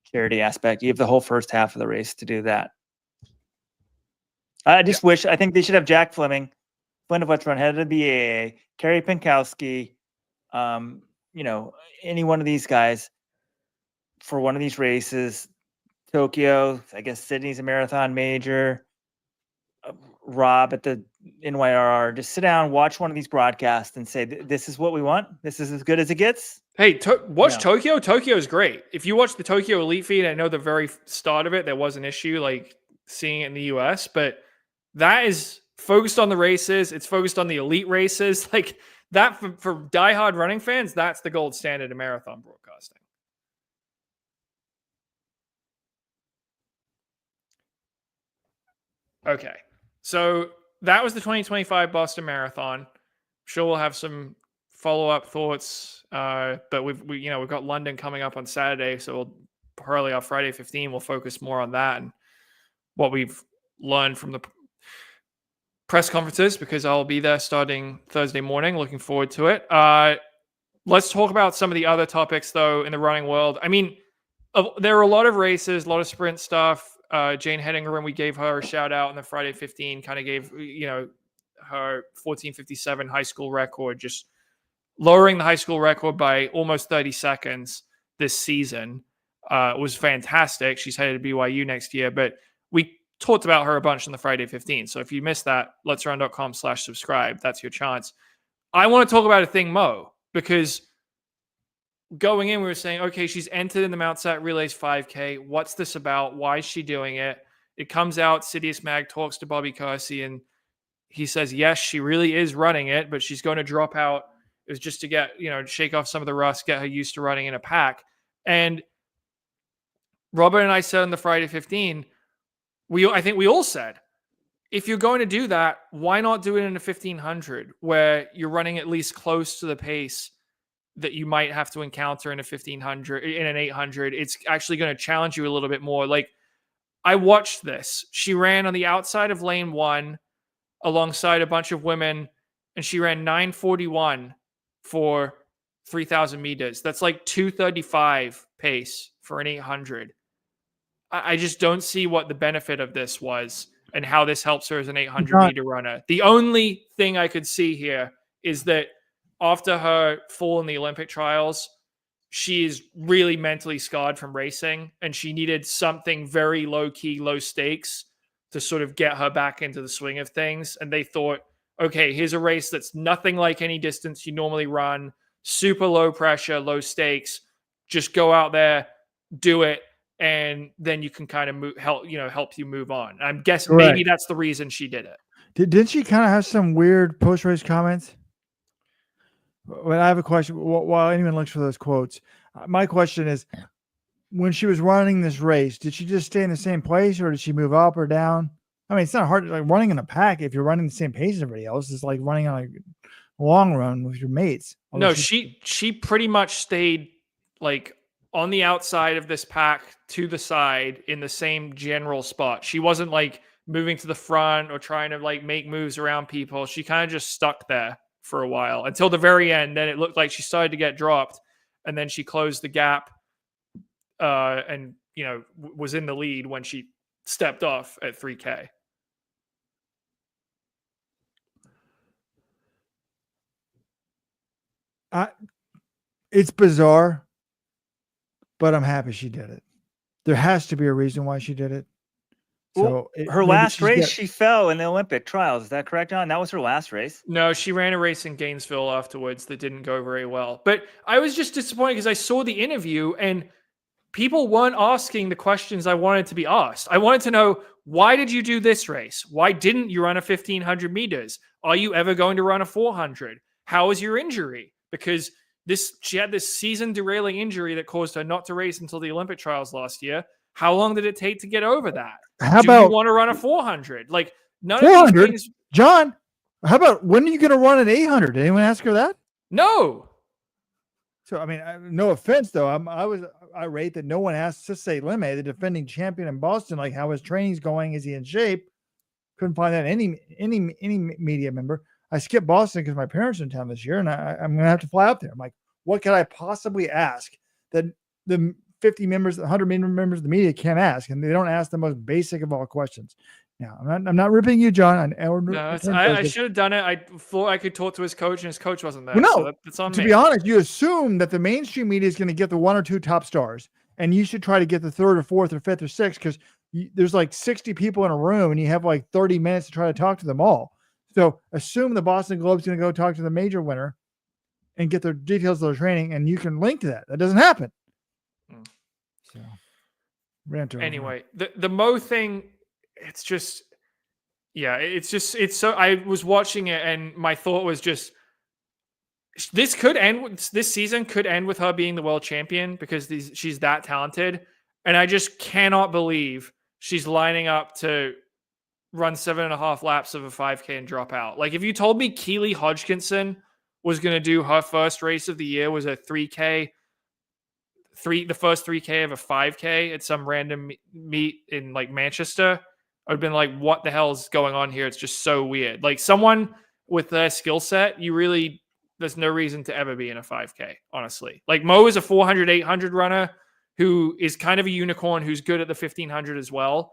charity aspect. You have the whole first half of the race to do that. I just wish, I think they should have Jack Fleming, friend of what's run, head of the BAA, Kerry Pinkowski, any one of these guys for one of these races. Tokyo, I guess Sydney's a marathon major. Rob at the NYRR, just sit down, watch one of these broadcasts and say, this is what we want. This is as good as it gets. Hey, watch Tokyo. Tokyo is great. If you watch the Tokyo Elite feed, I know the very start of it, there was an issue like seeing it in the US, but that is focused on the races. It's focused on the elite races. Like that for diehard running fans, that's the gold standard of marathon broadcasting. Okay. So that was the 2025 Boston Marathon. I'm sure we'll have some follow-up thoughts, but we've got London coming up on Saturday, so we'll probably on Friday 15 we'll focus more on that and what we've learned from the press conferences, because I'll be there starting Thursday morning. Looking forward to it. Let's talk about some of the other topics though in the running world. I mean, there are a lot of races, a lot of sprint stuff. Jane Hedinger when we gave her a shout out on the Friday 15, kind of gave, her 14:57 high school record, just lowering the high school record by almost 30 seconds this season was fantastic. She's headed to BYU next year, but we talked about her a bunch on the Friday 15. So if you missed that, letsrun.com/subscribe. That's your chance. I want to talk about a thing, Mo, because going in, we were saying, okay, she's entered in the Mount Sat Relays 5K. What's this about? Why is she doing it? It comes out, Sidious Mag talks to Bobby Kersey, and he says, yes, she really is running it, but she's going to drop out. It was just to get, shake off some of the rust, get her used to running in a pack. And Robert and I said on the Friday 15, I think we all said, if you're going to do that, why not do it in a 1500 where you're running at least close to the pace that you might have to encounter in a 1500, in an 800. It's actually going to challenge you a little bit more. Like, I watched this. She ran on the outside of lane 1 alongside a bunch of women, and she ran 9:41 for 3,000 meters. That's like 2:35 pace for an 800. I just don't see what the benefit of this was and how this helps her as an 800-meter runner. The only thing I could see here is that after her fall in the Olympic trials, she's really mentally scarred from racing, and she needed something very low-key, low stakes to sort of get her back into the swing of things. And they thought, okay, here's a race that's nothing like any distance you normally run, super low pressure, low stakes. Just go out there, do it, and then you can kind of help you move on. I'm guessing maybe that's the reason she did it. Didn't she kind of have some weird post-race comments? Well, I have a question. While anyone looks for those quotes, my question is, when she was running this race, did she just stay in the same place, or did she move up or down? I mean, it's not hard, like running in a pack. If you're running the same pace as everybody else, it's like running on a long run with your mates. No, she pretty much stayed like on the outside of this pack to the side in the same general spot. She wasn't like moving to the front or trying to like make moves around people. She kind of just stuck there for a while until the very end. Then it looked like she started to get dropped, and then she closed the gap and was in the lead when she stepped off at 3K. It's bizarre, but I'm happy she did it. There has to be a reason why she did it. So her last race, she fell in the Olympic trials. Is that correct, John? That was her last race? No, she ran a race in Gainesville afterwards that didn't go very well. But I was just disappointed because I saw the interview and people weren't asking the questions I wanted to be asked. I wanted to know, why did you do this race? Why didn't you run a 1500 meters? Are you ever going to run a 400? How is your injury? Because she had this season derailing injury that caused her not to race until the Olympic trials last year. How long did it take to get over that? How about you want to run a 400? Like, none 400? of these things. John, how about when are you going to run an 800? Did anyone ask her that? No. So, I mean, no offense, though. I was irate that no one asked Sisse Leme, the defending champion in Boston, like how his training's going. Is he in shape? Couldn't find that in any media member. I skipped Boston because my parents are in town this year, and I'm going to have to fly up there. I'm like, what could I possibly ask that the 50 members, 100 members of the media can't ask? And they don't ask the most basic of all questions. Now, I'm not ripping you, John. I should have done it. I thought I could talk to his coach, and his coach wasn't there. Well, no, so that's on me. To be honest, you assume that the mainstream media is going to get the 1 or 2 top stars, and you should try to get the 3rd or 4th or 5th or 6th because there's like 60 people in a room, and you have like 30 minutes to try to talk to them all. So assume the Boston Globe's going to go talk to the major winner and get their details of their training, and you can link to that. That doesn't happen. So, anyway, the Mo thing, it's just, it's so, I was watching it and my thought was just, this season could end with her being the world champion because she's that talented. And I just cannot believe she's lining up to run 7.5 laps of a 5K and drop out. Like, if you told me Keely Hodgkinson was going to do her first race of the year was a 3K, the first 3K of a 5K at some random meet in like Manchester, I'd been like, what the hell is going on here? It's just so weird. Like, someone with their skill set, there's no reason to ever be in a 5K, honestly. Like, Mo is a 400, 800 runner who is kind of a unicorn who's good at the 1500 as well.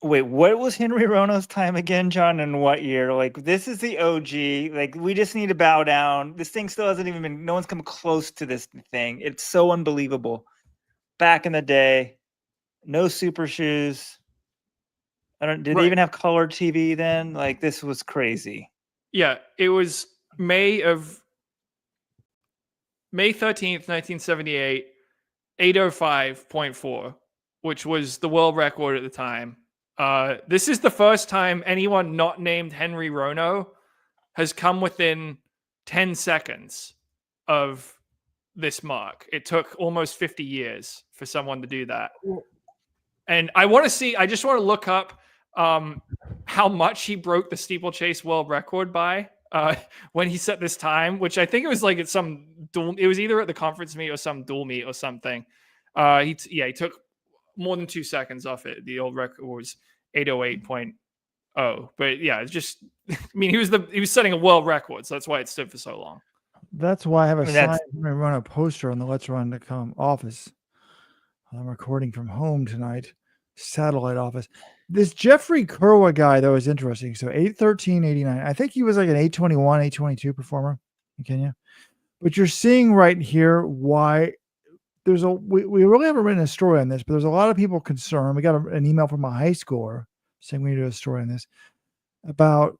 Wait, what was Henry Rono's time again, John? And what year? Like, this is the OG. Like, we just need to bow down. This thing still hasn't even been, no one's come close to this thing. It's so unbelievable. Back in the day, no super shoes. Did they Right. even have color TV then? Like, this was crazy. Yeah, it was May 13th, 1978, 805.4, which was the world record at the time. This is the first time anyone not named Henry Rono has come within 10 seconds of this mark. It took almost 50 years for someone to do that. And I just want to look up how much he broke the steeplechase world record by when he set this time, which I think it was like at some dual, it was either at the conference meet or some dual meet or something. He took more than 2 seconds off it. The old record was 808.0. But yeah, it's just, I mean, he was setting a world record, so that's why it stood for so long. That's why I have a sign. I'm going to run a poster on the Let's Run.com office. I'm recording from home tonight, satellite office. This Jeffrey Kerwa guy, though, is interesting. So 813.89. I think he was like an 821, 822 performer in Kenya. But you're seeing right here why we really haven't written a story on this, but there's a lot of people concerned. We got an email from a high schooler saying we need to do a story on this about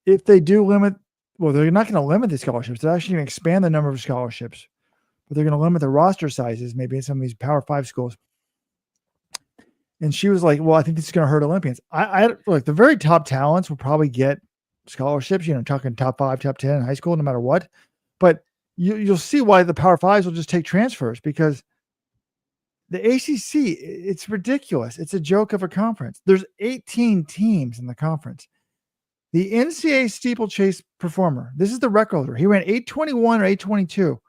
if they do limit, well, they're not going to limit the scholarships. They're actually going to expand the number of scholarships, but they're going to limit the roster sizes, maybe in some of these Power 5 schools. And she was like, well, I think this is going to hurt Olympians. I like the very top talents will probably get scholarships, talking top 5, top 10 in high school, no matter what. But you'll see why the Power 5s will just take transfers, because the ACC, it's ridiculous. It's a joke of a conference. There's 18 teams in the conference. The NCAA steeplechase performer, this is the record holder. He ran 821 or 822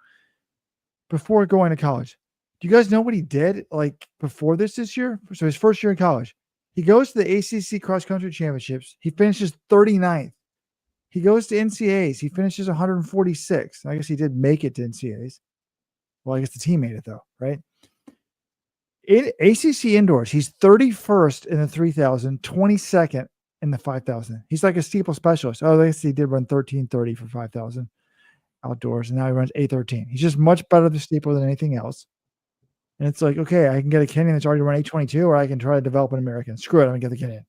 before going to college. Do you guys know what he did like before this year? So his first year in college, he goes to the ACC cross country championships. He finishes 39th. He goes to NCAAs. He finishes 146. I guess he did make it to NCAAs. Well, I guess the team made it though, right? In ACC indoors, he's 31st in the 3,000, 22nd in the 5,000. He's like a steeple specialist. Oh, I guess he did run 13:30 for 5,000 outdoors, and now he runs 8:13. He's just much better at the steeple than anything else. And it's like, okay, I can get a Kenyan that's already run 8:22, or I can try to develop an American. Screw it, I'm going to get the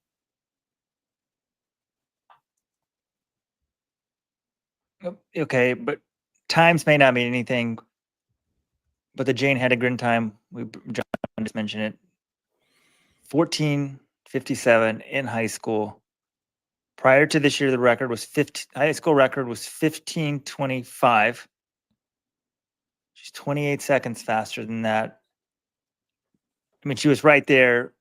Kenyan. Okay, but times may not mean anything, but the Jane Hedegren time, John just mentioned it, 14:57 in high school. Prior to this year, the record was high school record was 15:25. She's 28 seconds faster than that. I mean, she was right there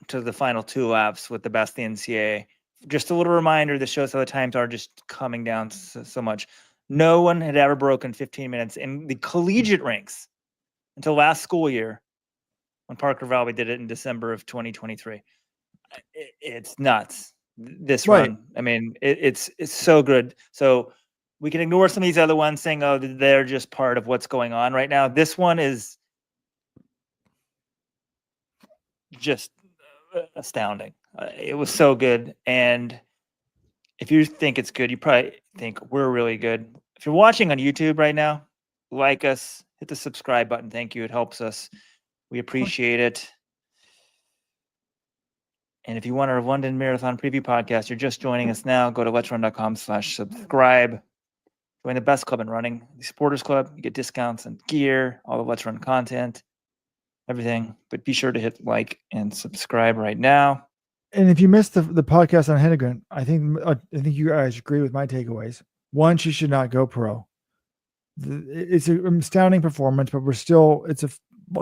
to the final 2 laps with the best in the NCAA. Just a little reminder, this shows how the times are just coming down so much. No one had ever broken 15 minutes in the collegiate ranks until last school year when Parker Valby did it in December of 2023. It's nuts. This run. I mean, it's so good. So we can ignore some of these other ones saying, oh, they're just part of what's going on right now. This one is just astounding. It was so good. And if you think it's good, you probably think we're really good. If you're watching on YouTube right now, like us, hit the subscribe button. Thank you. It helps us. We appreciate it. And if you want our London Marathon preview podcast, you're just joining us now, go to letsrun.com/subscribe. Join the best club in running, the Supporters Club. You get discounts and gear, all the Let's Run content, everything. But be sure to hit like and subscribe right now. And if you missed the podcast on Hedegren, I think you guys agree with my takeaways. One, she should not go pro. It's an astounding performance, but it's a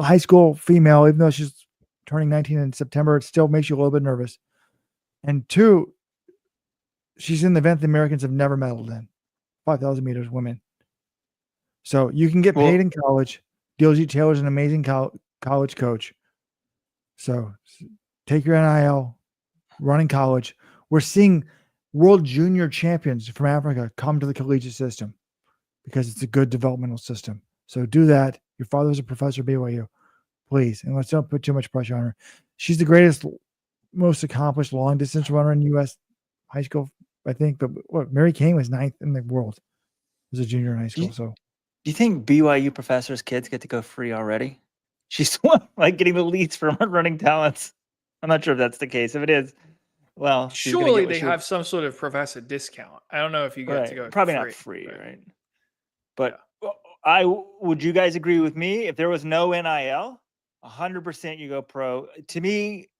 high school female, even though she's turning 19 in September, it still makes you a little bit nervous. And 2, she's in the event the Americans have never medaled in, 5,000 meters women. So you can get paid in college. DLG Taylor's an amazing college coach. So take your NIL, run in college. We're seeing world junior champions from Africa come to the collegiate system because it's a good developmental system. So do that. Your father's a professor at BYU. Please, and let's don't put too much pressure on her. She's the greatest most accomplished long distance runner in U.S. high school, I think. But what, Mary Kane was 9th in the world as a junior in high school. So Do you think BYU professors' kids get to go free already? She's the one, like, getting the leads for running talents. I'm not sure if that's the case. If it is, well, she's gonna Surely get what they she would- have some sort of professor discount. I don't know if you get to go probably free, not free, but- right? But would you guys agree with me if there was no NIL, 100% you go pro? To me,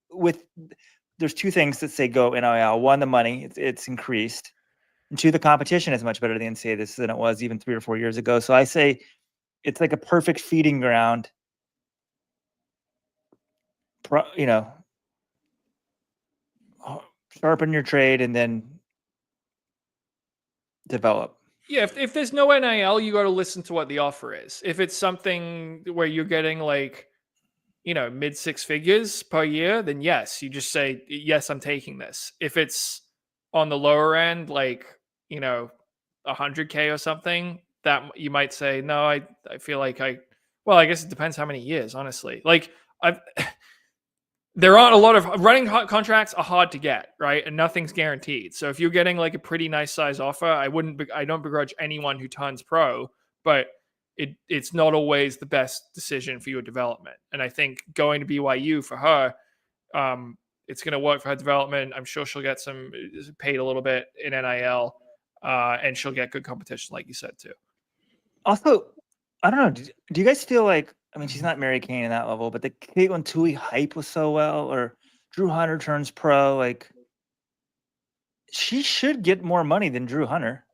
there's two things that say go NIL. One, the money, it's increased. And two, the competition is much better than NCAA this than it was even 3 or 4 years ago. So I say it's like a perfect feeding ground. Sharpen your trade and then develop. Yeah, if there's no NIL, you got to listen to what the offer is. If it's something where you're getting like, mid 6 figures per year, then yes, you just say, yes, I'm taking this. If it's on the lower end, like, 100K or something, that you might say, no, I feel like I guess it depends how many years, honestly. Like there aren't a lot of running contracts are hard to get, right? And nothing's guaranteed. So if you're getting like a pretty nice size offer, I don't begrudge anyone who turns pro, but it's not always the best decision for your development. And I think going to BYU for her, it's going to work for her development. I'm sure she'll get some paid a little bit in NIL, and she'll get good competition, like you said too. Also, I don't know. Do you guys feel like, I mean, she's not Mary Kane in that level, but the Caitlin Tui hype was so well, or Drew Hunter turns pro, like she should get more money than Drew Hunter.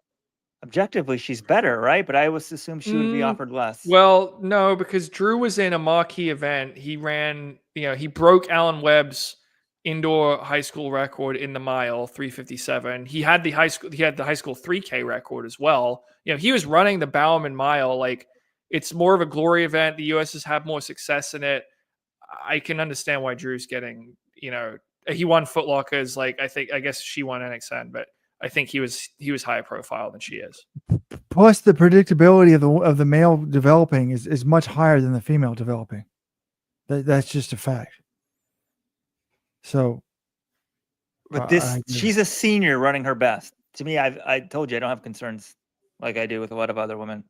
Objectively, she's better, right? But I always assume she would be offered less. Well, no, because Drew was in a marquee event. He ran, he broke Alan Webb's indoor high school record in the mile, 3:57. He had the high school 3K record as well. He was running the Bowerman mile. Like, it's more of a glory event. The US has had more success in it. I can understand why Drew's getting, he won Foot Lockers. Like, I guess she won NXN, but I think he was higher profile than she is. Plus, the predictability of the male developing is much higher than the female developing. That's just a fact. So, but she's a senior running her best. To me, I told you I don't have concerns like I do with a lot of other women,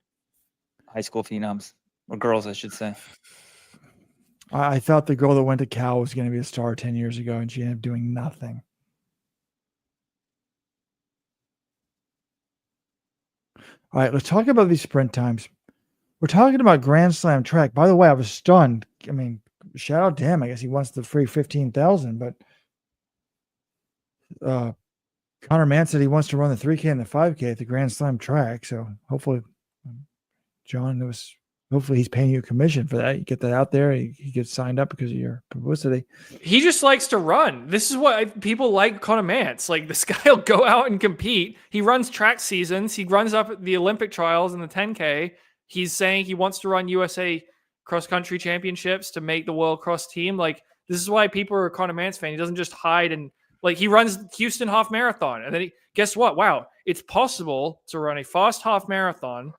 high school phenoms, or girls, I should say. I thought the girl that went to Cal was going to be a star 10 years ago, and she ended up doing nothing. All right, let's talk about these sprint times. We're talking about Grand Slam track. By the way, I was stunned. I mean, shout out to him. I guess he wants the free 15,000, but Conner Mantz said he wants to run the 3K and the 5K at the Grand Slam track. So hopefully, John, hopefully he's paying you a commission for that. You get that out there. He gets signed up because of your publicity. He just likes to run. This is what people like Conner Mantz. Like, this guy will go out and compete. He runs track seasons. He runs up at the Olympic trials and the 10K. He's saying he wants to run USA cross-country championships to make the world cross team. Like, this is why people are a Conner Mantz fan. He doesn't just hide and, like, he runs Houston half marathon. And then guess what? Wow, it's possible to run a fast half marathon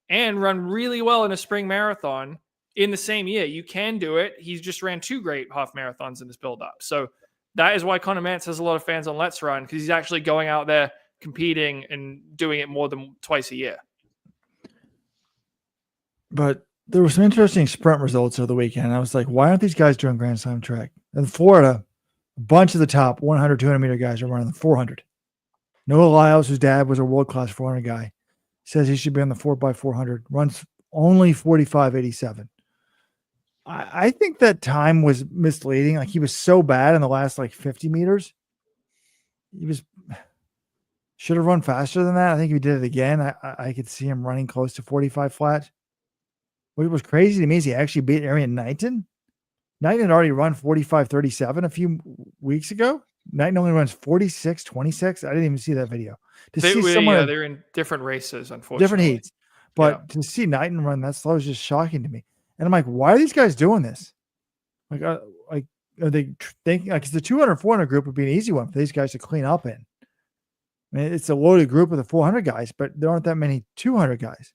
and run really well in a spring marathon in the same year. You can do it. He's just ran 2 great half marathons in this build-up. So that is why Conner Mantz has a lot of fans on Let's Run, because he's actually going out there competing and doing it more than twice a year. But there were some interesting sprint results over the weekend. I was like, why aren't these guys doing Grand Slam track? In Florida, a bunch of the top 100, 200-meter guys are running the 400. Noah Lyles, whose dad was a world-class 400 guy, says he should be on the 4x400, runs only 45.87. I think that time was misleading. Like, he was so bad in the last 50 meters. He should have run faster than that. I think if he did it again, I could see him running close to 45 flat. What was crazy to me is he actually beat Arian Knighton. Knighton had already run 45.37 a few weeks ago. Knighton only runs 46.26. I didn't even see that video. They're in different races, unfortunately. Different heats. But to see Knighton run that slow is just shocking to me. And I'm like, why are these guys doing this? Are they thinking, because the 200, 400 group would be an easy one for these guys to clean up in. I mean, it's a loaded group of the 400 guys, but there aren't that many 200 guys.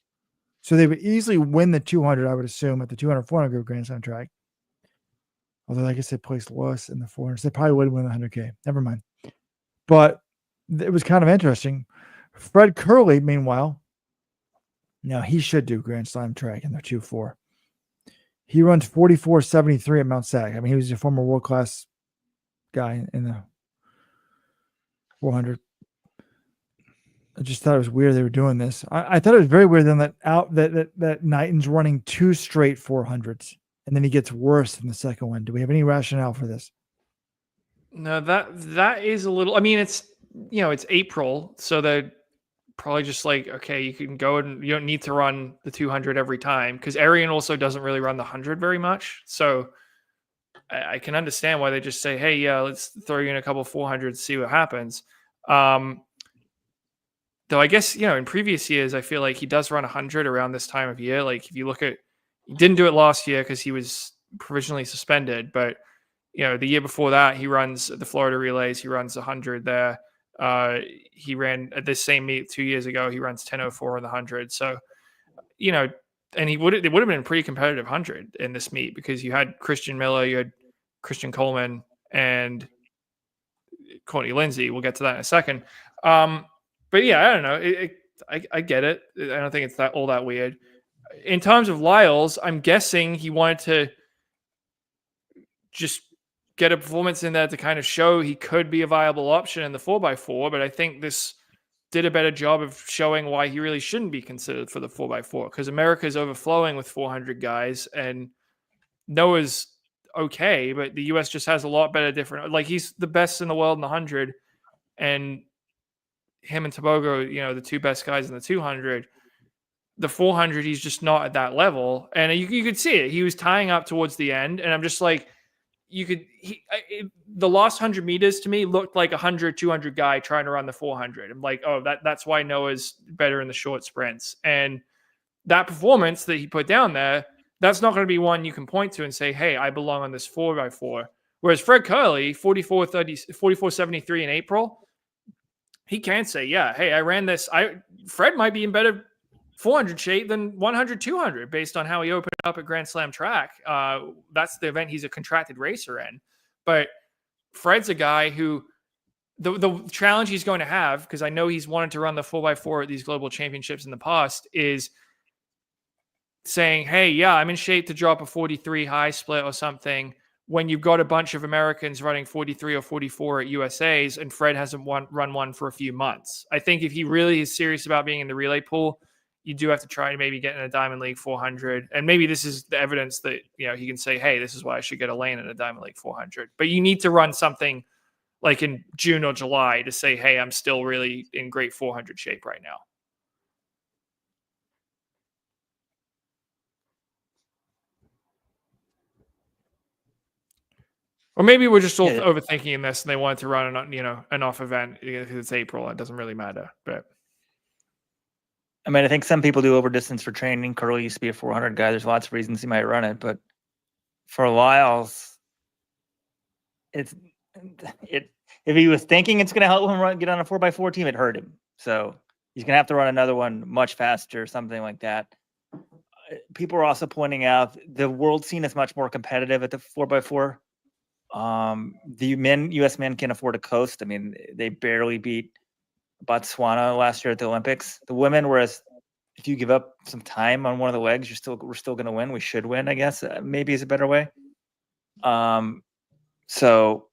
So they would easily win the 200, I would assume, at the 200, 400 group Grand Slam track. Although I guess they placed Lewis in the 400s. They probably would win the 100K. Never mind. But it was kind of interesting. Fred Curley, meanwhile, now he should do Grand Slam track in the 2.4. He runs 44.73 at Mount Sac. I mean, he was a former world-class guy in the 400. I just thought it was weird they were doing this. I thought it was very weird then that Knighton's running 2 straight 400s, and then he gets worse in the second one. Do we have any rationale for this? No, that is a little. I mean, it's it's April, so they're probably just like, okay, you can go and you don't need to run the 200 every time, because Arian also doesn't really run the 100 very much. So I can understand why they just say, hey, yeah, let's throw you in a couple 400s, see what happens. Though I guess, in previous years, I feel like he does run 100 around this time of year. Like if you look at, he didn't do it last year because he was provisionally suspended, but the year before that, he runs the Florida Relays. He runs 100 there. He ran at this same meet 2 years ago. He runs 10:04 in the 100. So, and it would have been a pretty competitive 100 in this meet because you had Christian Miller, you had Christian Coleman, and Courtney Lindsay. We'll get to that in a second. But yeah, I don't know. I get it. I don't think it's all that weird. In terms of Lyles, I'm guessing he wanted to just get a performance in there to kind of show he could be a viable option in the 4x4. But I think this did a better job of showing why he really shouldn't be considered for the 4x4, because America is overflowing with 400 guys, and Noah's okay, but the US just has a lot better different. Like he's the best in the world in the 100, and him and Tobogo, the two best guys in the 200. The 400, he's just not at that level, and you could see it. He was tying up towards the end, and I'm just like, the last 100 meters to me looked like 100, 200 guy trying to run the 400. I'm like, oh, that's why Noah's better in the short sprints. And that performance that he put down there, that's not going to be one you can point to and say, hey, I belong on this 4x4. Whereas Fred Curley, 44.73 in April, he can say, yeah, hey, I ran this. Fred might be in better 400 shape than 100, 200 based on how he opened up at Grand Slam track. That's the event he's a contracted racer in. But Fred's a guy who the challenge he's going to have, because I know he's wanted to run the 4x4 at these global championships in the past, is saying, hey, yeah, I'm in shape to drop a 43 high split or something when you've got a bunch of Americans running 43 or 44 at USAs and Fred hasn't run one for a few months. I think if he really is serious about being in the relay pool, you do have to try to maybe get in a Diamond League 400. And maybe this is the evidence that, he can say, hey, this is why I should get a lane in a Diamond League 400. But you need to run something like in June or July to say, hey, I'm still really in great 400 shape right now. Or maybe we're just all overthinking this and they wanted to run an off event because it's April. It doesn't really matter. But I mean, I think some people do over distance for training. Curly used to be a 400 guy. There's lots of reasons he might run it, but for Lyles, if he was thinking it's going to help him get on a 4x4 team, it hurt him. So he's going to have to run another one much faster, something like that. People are also pointing out the world scene is much more competitive at the 4x4. The U.S. men can't afford to coast. I mean, they barely beat Botswana last year at the Olympics. The women, whereas if you give up some time on one of the legs, we're still going to win. We should win, I guess. Maybe is a better way. So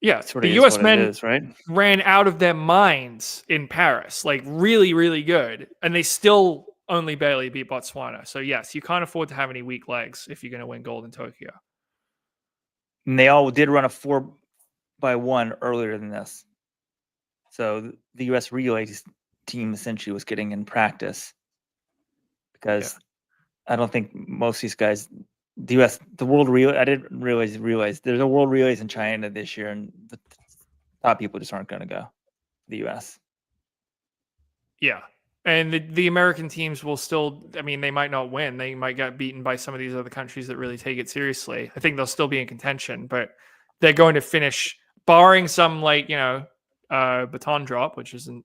yeah, sort the of U.S. men is, right? ran out of their minds in Paris, like really, really good, and they still only barely beat Botswana. So yes, you can't afford to have any weak legs if you're going to win gold in Tokyo. And they all did run a 4x1 earlier than this. So the U.S. relays team essentially was getting in practice because I don't think most of these guys, the world relay, I didn't realize there's a world relays in China this year, and the top people just aren't going to go. The U.S. Yeah. And the American teams will still, I mean, they might not win. They might get beaten by some of these other countries that really take it seriously. I think they'll still be in contention, but they're going to finish, barring some baton drop, which isn't,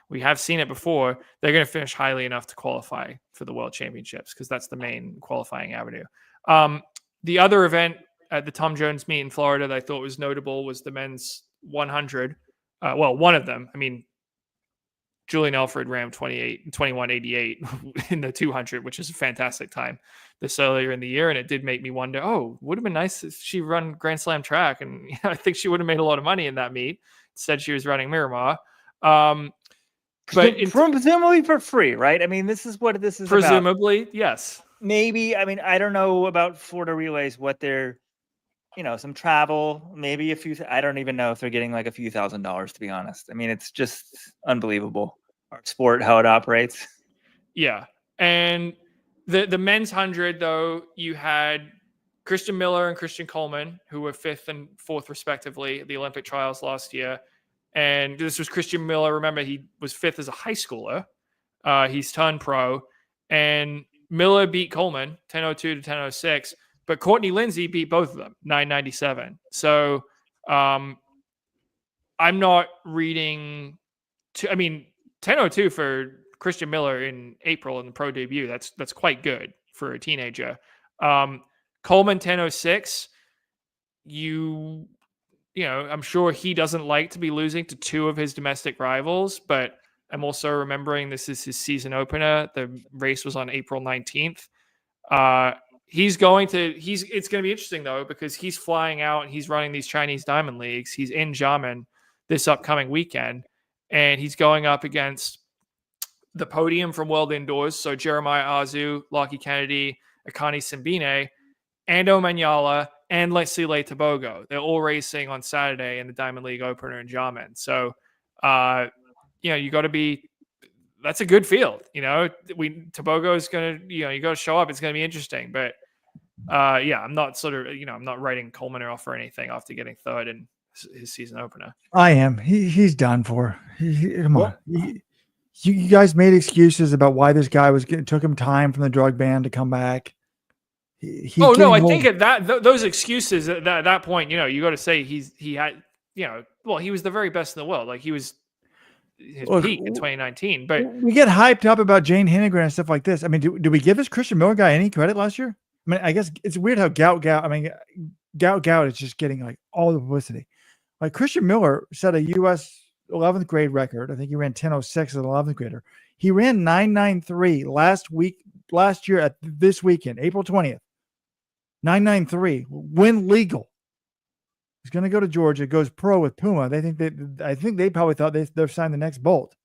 we have seen it before. They're going to finish highly enough to qualify for the World Championships because that's the main qualifying avenue. The other event at the Tom Jones meet in Florida that I thought was notable was the men's 100. Well, one of them. I mean, Julian Alfred ran 21:88 in the 200, which is a fantastic time this earlier in the year. And it did make me wonder, would have been nice if she run Grand Slam track. And I think she would have made a lot of money in that meet. Instead, she was running Miramar. But presumably for free, right? I mean, this is what this is presumably, about. Yes. Maybe. I mean, I don't know about Florida Relays, what they're, some travel, maybe a few. I don't even know if they're getting like a few $1,000s, to be honest. I mean, it's just unbelievable. Our sport, how it operates. Yeah. And the men's 100, though, you had Christian Miller and Christian Coleman, who were 5th and 4th, respectively, at the Olympic trials last year. And this was Christian Miller. Remember, he was 5th as a high schooler. He's turned pro. And Miller beat Coleman 10:02 to 10:06. But Courtney Lindsay beat both of them 9:97. So I'm not reading 10:02 for Christian Miller in April in the pro debut. That's quite good for a teenager. Coleman 10:06. I'm sure he doesn't like to be losing to 2 of his domestic rivals, but I'm also remembering this is his season opener. The race was on April 19th. It's going to be interesting though, because he's flying out and he's running these Chinese Diamond Leagues. He's in Xiamen this upcoming weekend, and he's going up against the podium from World Indoors. So Jeremiah Azu, Lockie Kennedy, Akani Simbine, Ando Manyala, and Leslie Tobogo. They're all racing on Saturday in the Diamond League opener in Xiamen. So, you got to be. That's a good field. Tobogo is going to. You got to show up. It's going to be interesting. But I'm not I'm not writing Coleman off or anything after getting 3rd in his season opener. I am. He's done for. Come on. You guys made excuses about why this guy took him time from the drug ban to come back. I think at those excuses at that point, you got to say he was the very best in the world. Like he was his peak in 2019. But we get hyped up about Jane Hennegren and stuff like this. I mean, do we give this Christian Miller guy any credit last year? I mean, I guess it's weird how Gout is just getting like all the publicity. Like Christian Miller set a U.S. 11th grade record. I think he ran 10:06 as an 11th grader. He ran 9:93 last year at this weekend, April 20th. 9:93, win legal. He's going to go to Georgia, goes pro with Puma. I think they probably thought they're signing the next Bolt.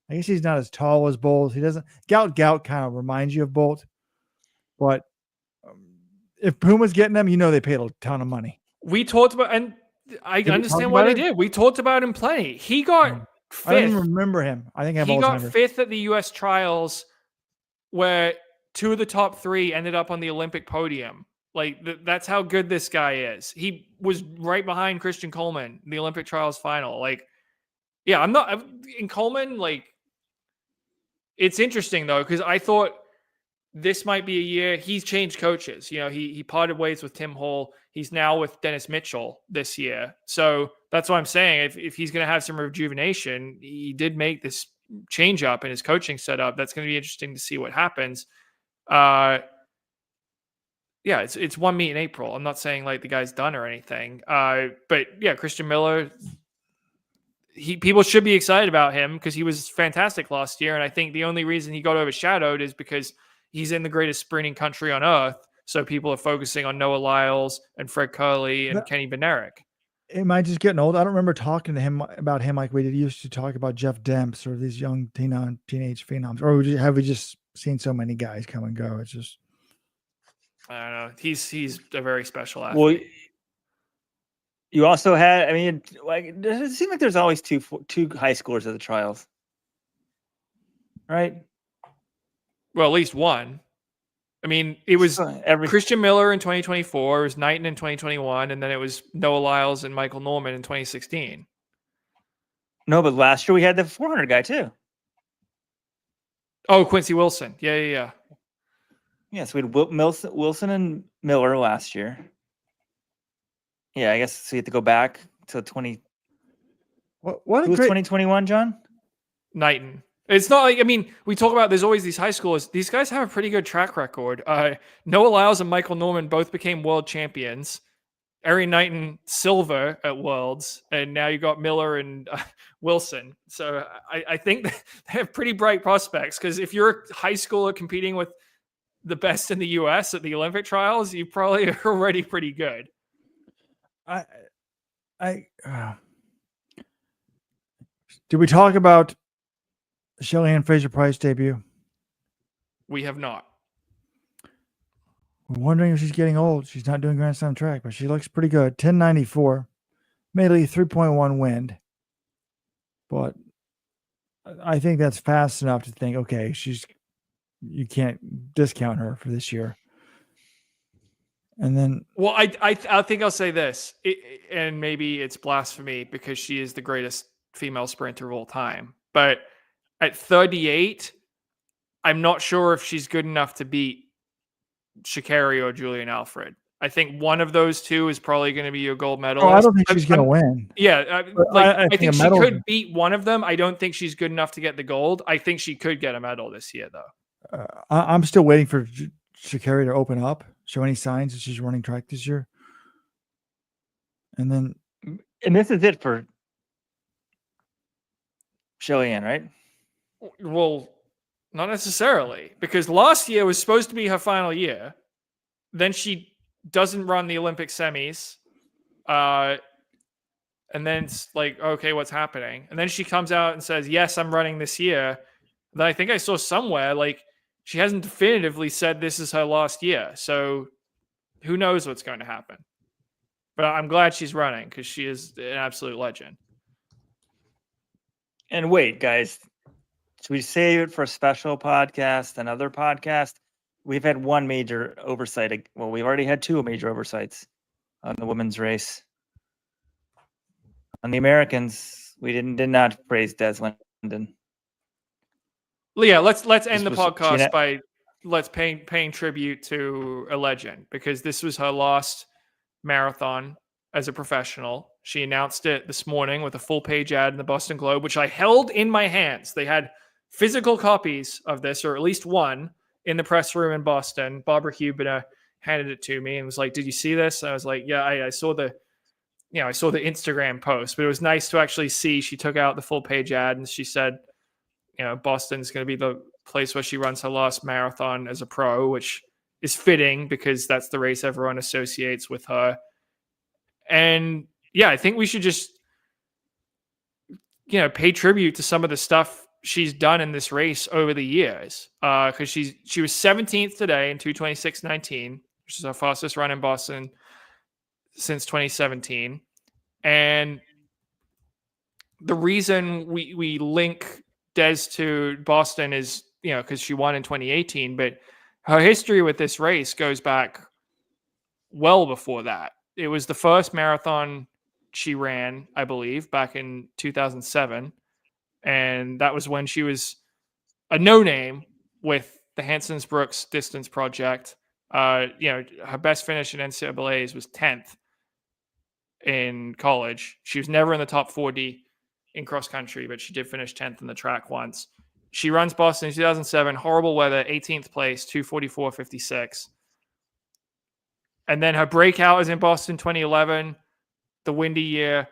I guess he's not as tall as Bolt. He doesn't. Gout kind of reminds you of Bolt, but if Puma's getting them, they paid a ton of money. We talked about, and I understand why they did. We talked about him plenty. He got 5th. I don't remember him. I think he got 5th at the U.S. trials, where 2 of the top 3 ended up on the Olympic podium. Like that's how good this guy is. He was right behind Christian Coleman in the Olympic trials final. Like, yeah, I'm not in Coleman. Like, it's interesting though, because I thought this might be a year. He's changed coaches. He parted ways with Tim Hall. He's now with Dennis Mitchell this year. So that's what I'm saying. If he's going to have some rejuvenation, he did make this change up in his coaching setup. That's going to be interesting to see what happens. It's one meet in April. I'm not saying like the guy's done or anything. But yeah, Christian Miller, people should be excited about him because he was fantastic last year. And I think the only reason he got overshadowed is because he's in the greatest sprinting country on earth. So people are focusing on Noah Lyles and Fred Curley and Kenny Bednarek. Am I just getting old? I don't remember talking to him about him like we used to talk about Jeff Demps or these young teenage phenoms. Or have we just seen so many guys come and go? It's just. I don't know. He's a very special athlete. Well, you also had. I mean, it seems like there's always two high scores at the trials, right? Well, at least one. I mean, it was Christian Miller in 2024, it was Knighton in 2021, and then it was Noah Lyles and Michael Norman in 2016. No, but last year we had the 400 guy too. Oh, Quincy Wilson. Yeah. Yeah, so we had Wilson and Miller last year. Yeah, I guess so. You have to go back to 20. What who was 2021, John? Knighton. It's not like, I mean, we talk about there's always these high schoolers. These guys have a pretty good track record. Noah Lyles and Michael Norman both became world champions. Ari Knighton silver at Worlds, and now you got Miller and Wilson. So I think they have pretty bright prospects, because if you're a high schooler competing with the best in the U.S. at the Olympic trials, you probably are already pretty good. Did we talk about Shelly-Ann Fraser-Price debut? We have not. We're wondering if she's getting old. She's not doing Grand Slam track, but she looks pretty good. 10.94, mainly 3.1 wind. But I think that's fast enough to think, okay, you can't discount her for this year. And then, well, I think I'll say this, and maybe it's blasphemy because she is the greatest female sprinter of all time. But at 38, I'm not sure if she's good enough to beat Sha'Carri or Julian Alfred. I think one of those two is probably going to be your gold medalist. I don't think she's going to win. Yeah, I think she could beat one of them. I don't think she's good enough to get the gold. I think she could get a medal this year, though. I'm still waiting for Sha'Carri to open up, show any signs that she's running track this year. And this is it for Shelly-Ann, right? Well, not necessarily, because last year was supposed to be her final year. Then she doesn't run the Olympic semis. And then it's like, okay, what's happening? And then she comes out and says, yes, I'm running this year. Then I think I saw somewhere, like, she hasn't definitively said this is her last year. So who knows what's going to happen? But I'm glad she's running, because she is an absolute legend. And wait, guys, should we save it for a special podcast, another podcast? We've had one major oversight. Well, we've already had two major oversights on the women's race. On the Americans, we did not praise Des Linden. Yeah, let's end the podcast by paying tribute to a legend, because this was her last marathon as a professional. She announced it this morning with a full-page ad in the Boston Globe, which I held in my hands. They had physical copies of this, or at least one, in the press room in Boston. Barbara Hubener handed it to me and was like, "Did you see this?" I was like, "Yeah, I saw the Instagram post," but it was nice to actually see. She took out the full-page ad and she said, Boston's going to be the place where she runs her last marathon as a pro, which is fitting because that's the race everyone associates with her. And yeah, I think we should just, pay tribute to some of the stuff she's done in this race over the years. Because she was 17th today in 2:26.19, which is her fastest run in Boston since 2017. And the reason we link Des to Boston is, because she won in 2018, but her history with this race goes back well before that. It was the first marathon she ran, I believe, back in 2007. And that was when she was a no-name with the Hansons Brooks Distance Project. Her best finish in NCAAs was 10th in college. She was never in the top 40 in cross country, but she did finish 10th in the track once. She runs Boston in 2007, horrible weather, 18th place, 2:44.56. And then her breakout is in Boston 2011, the windy year.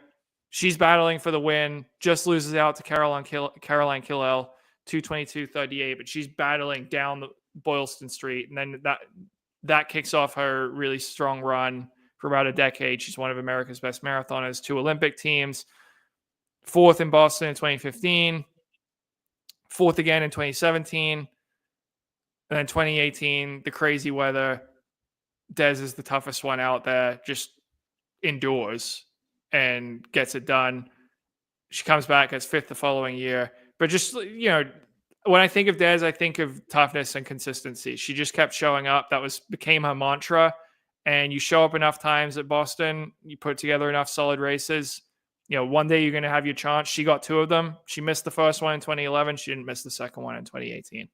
She's battling for the win, just loses out to Caroline Killel, 2:22.38, but she's battling down the Boylston Street. And then that kicks off her really strong run for about a decade. She's one of America's best marathoners, 2 Olympic teams, 4th in Boston in 2015, 4th again in 2017, and then 2018, the crazy weather. Des is the toughest one out there, just indoors, and gets it done. She comes back as 5th the following year. But just, when I think of Des, I think of toughness and consistency. She just kept showing up. That became her mantra. And you show up enough times at Boston, you put together enough solid races, one day you're going to have your chance. She got 2 of them. She missed the first one in 2011. She didn't miss the second one in 2018.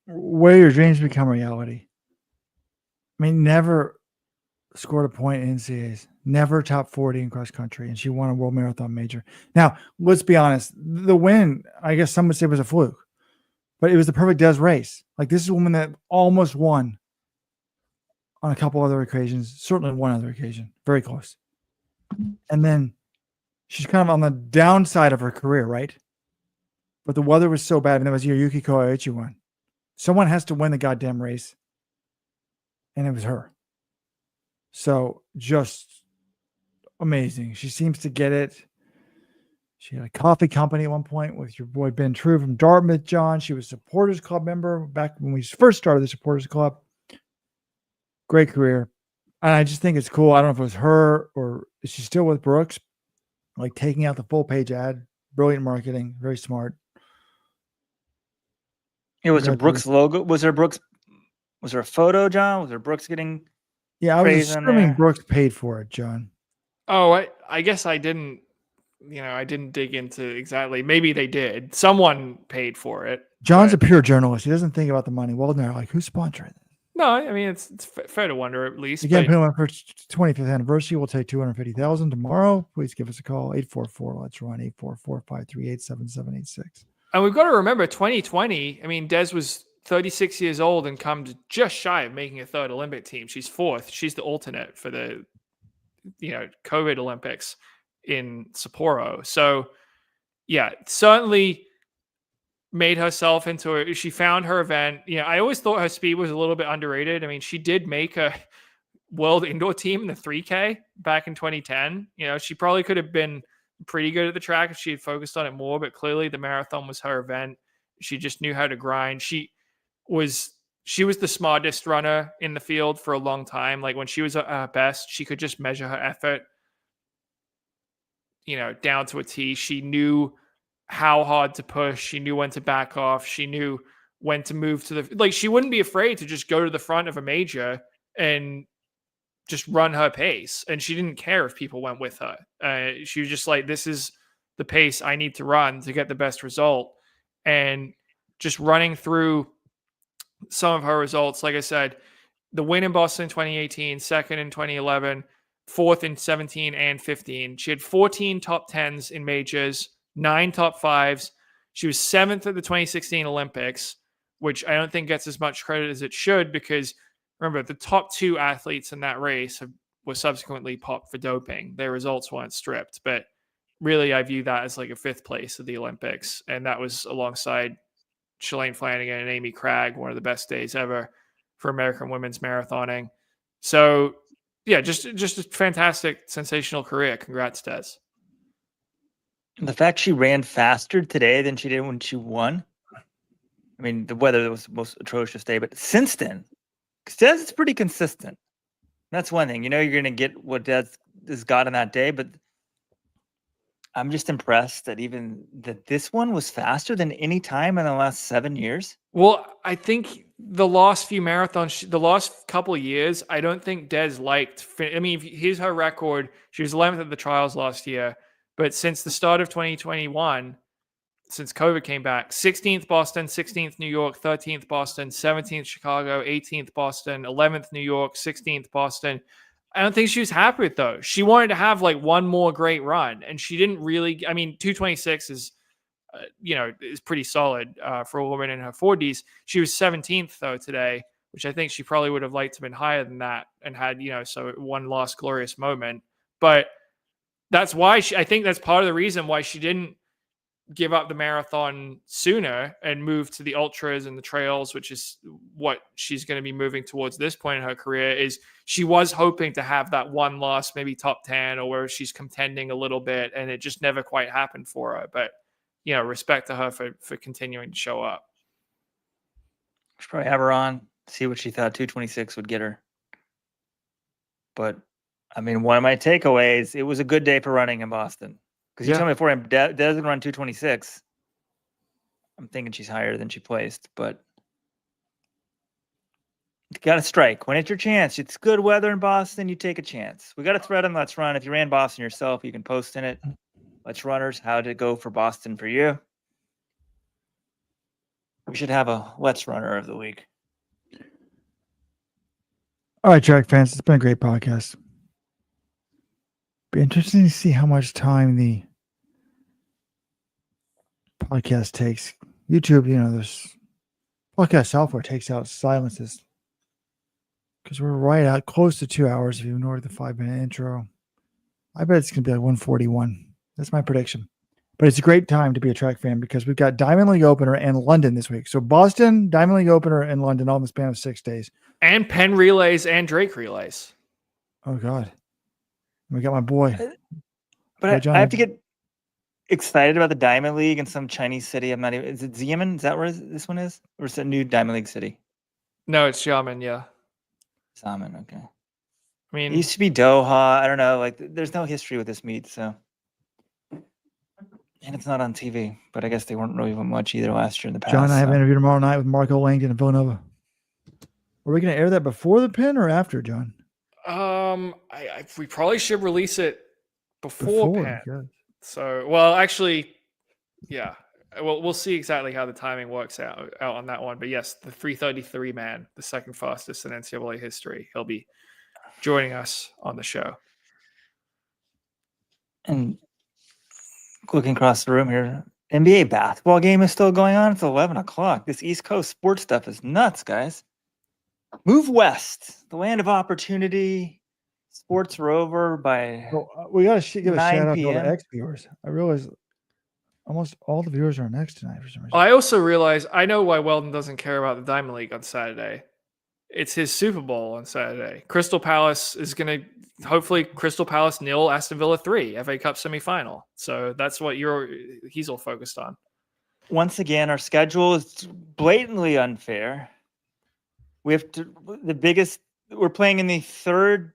Where your dreams become reality. I mean, never scored a point in NCAAs. Never top 40 in cross country, and she won a world marathon major. Now, let's be honest. The win, I guess some would say, was a fluke, but it was the perfect Des race. Like, this is a woman that almost won on a couple other occasions, certainly one other occasion, very close. And then she's kind of on the downside of her career, right? But the weather was so bad, and that was Yuki Koichi won. Someone has to win the goddamn race, and it was her. So just amazing. She seems to get it. She had a coffee company at one point with your boy Ben True from Dartmouth, John. She was a Supporters Club member back when we first started the Supporters Club. Great career. And I just think it's cool. I don't know if it was her or is she still with Brooks? Like taking out the full page ad. Brilliant marketing. Very smart. It was a Brooks logo. Was there a photo, John? Was there Brooks getting Yeah, I was praise on assuming there? Brooks paid for it, John. Oh, I guess I didn't. I didn't dig into exactly. Maybe they did. Someone paid for it. John's but- a pure journalist. He doesn't think about the money. Well, they're like, who's sponsoring it? No, I mean it's fair to wonder at least. Again, but- Puma for 25th anniversary. We'll take 250,000 tomorrow. Please give us a call. 844. Let's run 844-538-7786. And we've got to remember 2020. I mean, Des was 36 years old and comes just shy of making a third Olympic team. She's fourth. She's the alternate for the COVID Olympics in Sapporo. So yeah, certainly made herself into she found her event. I always thought her speed was a little bit underrated. I mean, she did make a world indoor team in the 3K back in 2010. She probably could have been pretty good at the track if she had focused on it more, but clearly the marathon was her event. She just knew how to grind. She was the smartest runner in the field for a long time. Like when she was at her best, she could just measure her effort, down to a T. She knew how hard to push. She knew when to back off. She knew when to move to she wouldn't be afraid to just go to the front of a major and just run her pace. And she didn't care if people went with her. She was just like, this is the pace I need to run to get the best result. And just running through some of her results, like I said, the win in Boston in 2018, second in 2011, fourth in 17 and 15. She had 14 top 10s in majors, 9 top 5s. She was 7th at the 2016 Olympics, which I don't think gets as much credit as it should because, remember, the top 2 athletes in that race were subsequently popped for doping. Their results weren't stripped, but really I view that as like a 5th place at the Olympics, and that was alongside Shalane Flanagan and Amy Cragg, one of the best days ever for American women's marathoning. So, yeah, just a fantastic, sensational career. Congrats, Des. The fact she ran faster today than she did when she won. I mean, the weather was the most atrocious day, but since then, Des is pretty consistent. That's one thing. You're going to get what Des has got on that day, but I'm just impressed that this one was faster than any time in the last 7 years. Well, I think the last few marathons, the last couple of years, I don't think Des liked. I mean, here's her record. She was 11th at the trials last year, but since the start of 2021, since COVID came back, 16th Boston, 16th New York, 13th Boston, 17th Chicago, 18th Boston, 11th New York, 16th Boston. I don't think she was happy with those. She wanted to have like one more great run, and she didn't really. I mean, 226 is, is pretty solid for a woman in her 40s. She was 17th though today, which I think she probably would have liked to have been higher than that and had so one last glorious moment. But that's why I think that's part of the reason why she didn't give up the marathon sooner and move to the ultras and the trails, which is what she's going to be moving towards this point in her career. Is she was hoping to have that one loss, maybe top 10, or where she's contending a little bit, and it just never quite happened for her. But respect to her for continuing to show up. Should probably have her on, see what she thought 226 would get her. But I mean, one of my takeaways, it was a good day for running in Boston. Because you told me before, Des can run 226. I'm thinking she's higher than she placed, but you got to strike. When it's your chance, it's good weather in Boston, you take a chance. We got a thread on Let's Run. If you ran Boston yourself, you can post in it. Let's Runners, how did it go for Boston for you? We should have a Let's Runner of the week. All right, track fans, it's been a great podcast. Be interesting to see how much time the podcast takes. YouTube, there's podcast software takes out silences because we're right out close to 2 hours if you ignore the 5-minute intro. I bet it's going to be like 141. That's my prediction. But it's a great time to be a track fan because we've got Diamond League Opener and London this week. So Boston, Diamond League Opener, and London all in the span of 6 days. And Penn relays and Drake relays. Oh, God. We got my boy. But I have to get excited about the Diamond League in some Chinese city. I'm not even. Is it Xiamen? Is that where this one is? Or is it a new Diamond League city? No, it's Xiamen, yeah. Xiamen, okay. I mean, it used to be Doha. I don't know. Like, there's no history with this meet, so. And it's not on TV, but I guess they weren't really much either last year in the past. John and I have an interview tomorrow night with Marco Langdon in Villanova. Are we going to air that before the pin or after, John? We probably should release it before Penn. Good. So, well, actually, yeah. We'll see exactly how the timing works out on that one. But yes, the 3:33 man, the second fastest in NCAA history, he'll be joining us on the show. And looking across the room here, NBA basketball game is still going on. It's 11 o'clock. This East Coast sports stuff is nuts, guys. Move west, the land of opportunity. Sports are over by we got to give a 9 shout out to all p.m. the X viewers. I realize almost all the viewers are on X tonight for some reason. I also realize I know why Weldon doesn't care about the Diamond League on Saturday. It's his Super Bowl on Saturday. Crystal Palace is going to hopefully Crystal Palace nil Aston Villa 3 FA Cup semifinal. So that's what he's all focused on. Once again, our schedule is blatantly unfair. We have we're playing in the third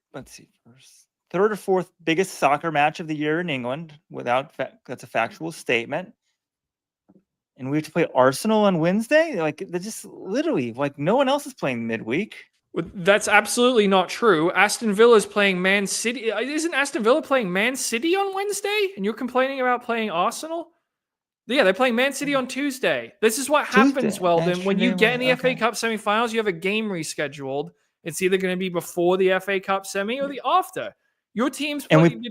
or fourth biggest soccer match of the year in England. That's a factual statement. And we have to play Arsenal on Wednesday. Like, they're just literally like no one else is playing midweek. That's absolutely not true. Aston Villa is playing Man City. Isn't Aston Villa playing Man City on Wednesday? And you're complaining about playing Arsenal? Yeah, they're playing Man City on Tuesday. This is what happens, Weldon. When you get in the FA Cup semifinals, you have a game rescheduled. It's either going to be before the FA Cup semi or the after. Your team's playing.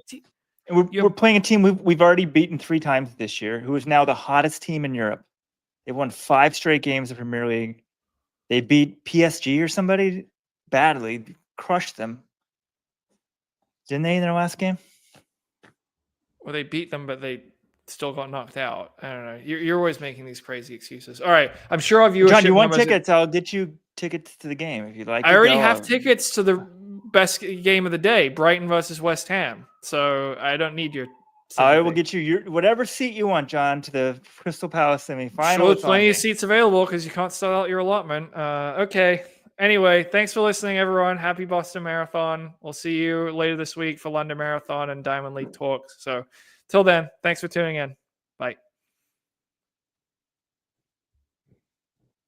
We're playing a team we've already beaten 3 times this year, who is now the hottest team in Europe. They won 5 straight games of Premier League. They beat PSG or somebody badly, crushed them. Didn't they in their last game? Well, they beat them, but they still got knocked out. I don't know. You're always making these crazy excuses. All right. I'm sure our viewership. John, you want tickets? I'll get you tickets to the game if you'd like. I already have tickets to the best game of the day, Brighton versus West Ham. So I don't need your sympathy. I will get you whatever seat you want, John, to the Crystal Palace semifinal. Sure, plenty of seats available because you can't sell out your allotment. Okay. Anyway, thanks for listening, everyone. Happy Boston Marathon. We'll see you later this week for London Marathon and Diamond League talks. So till then, thanks for tuning in. Bye.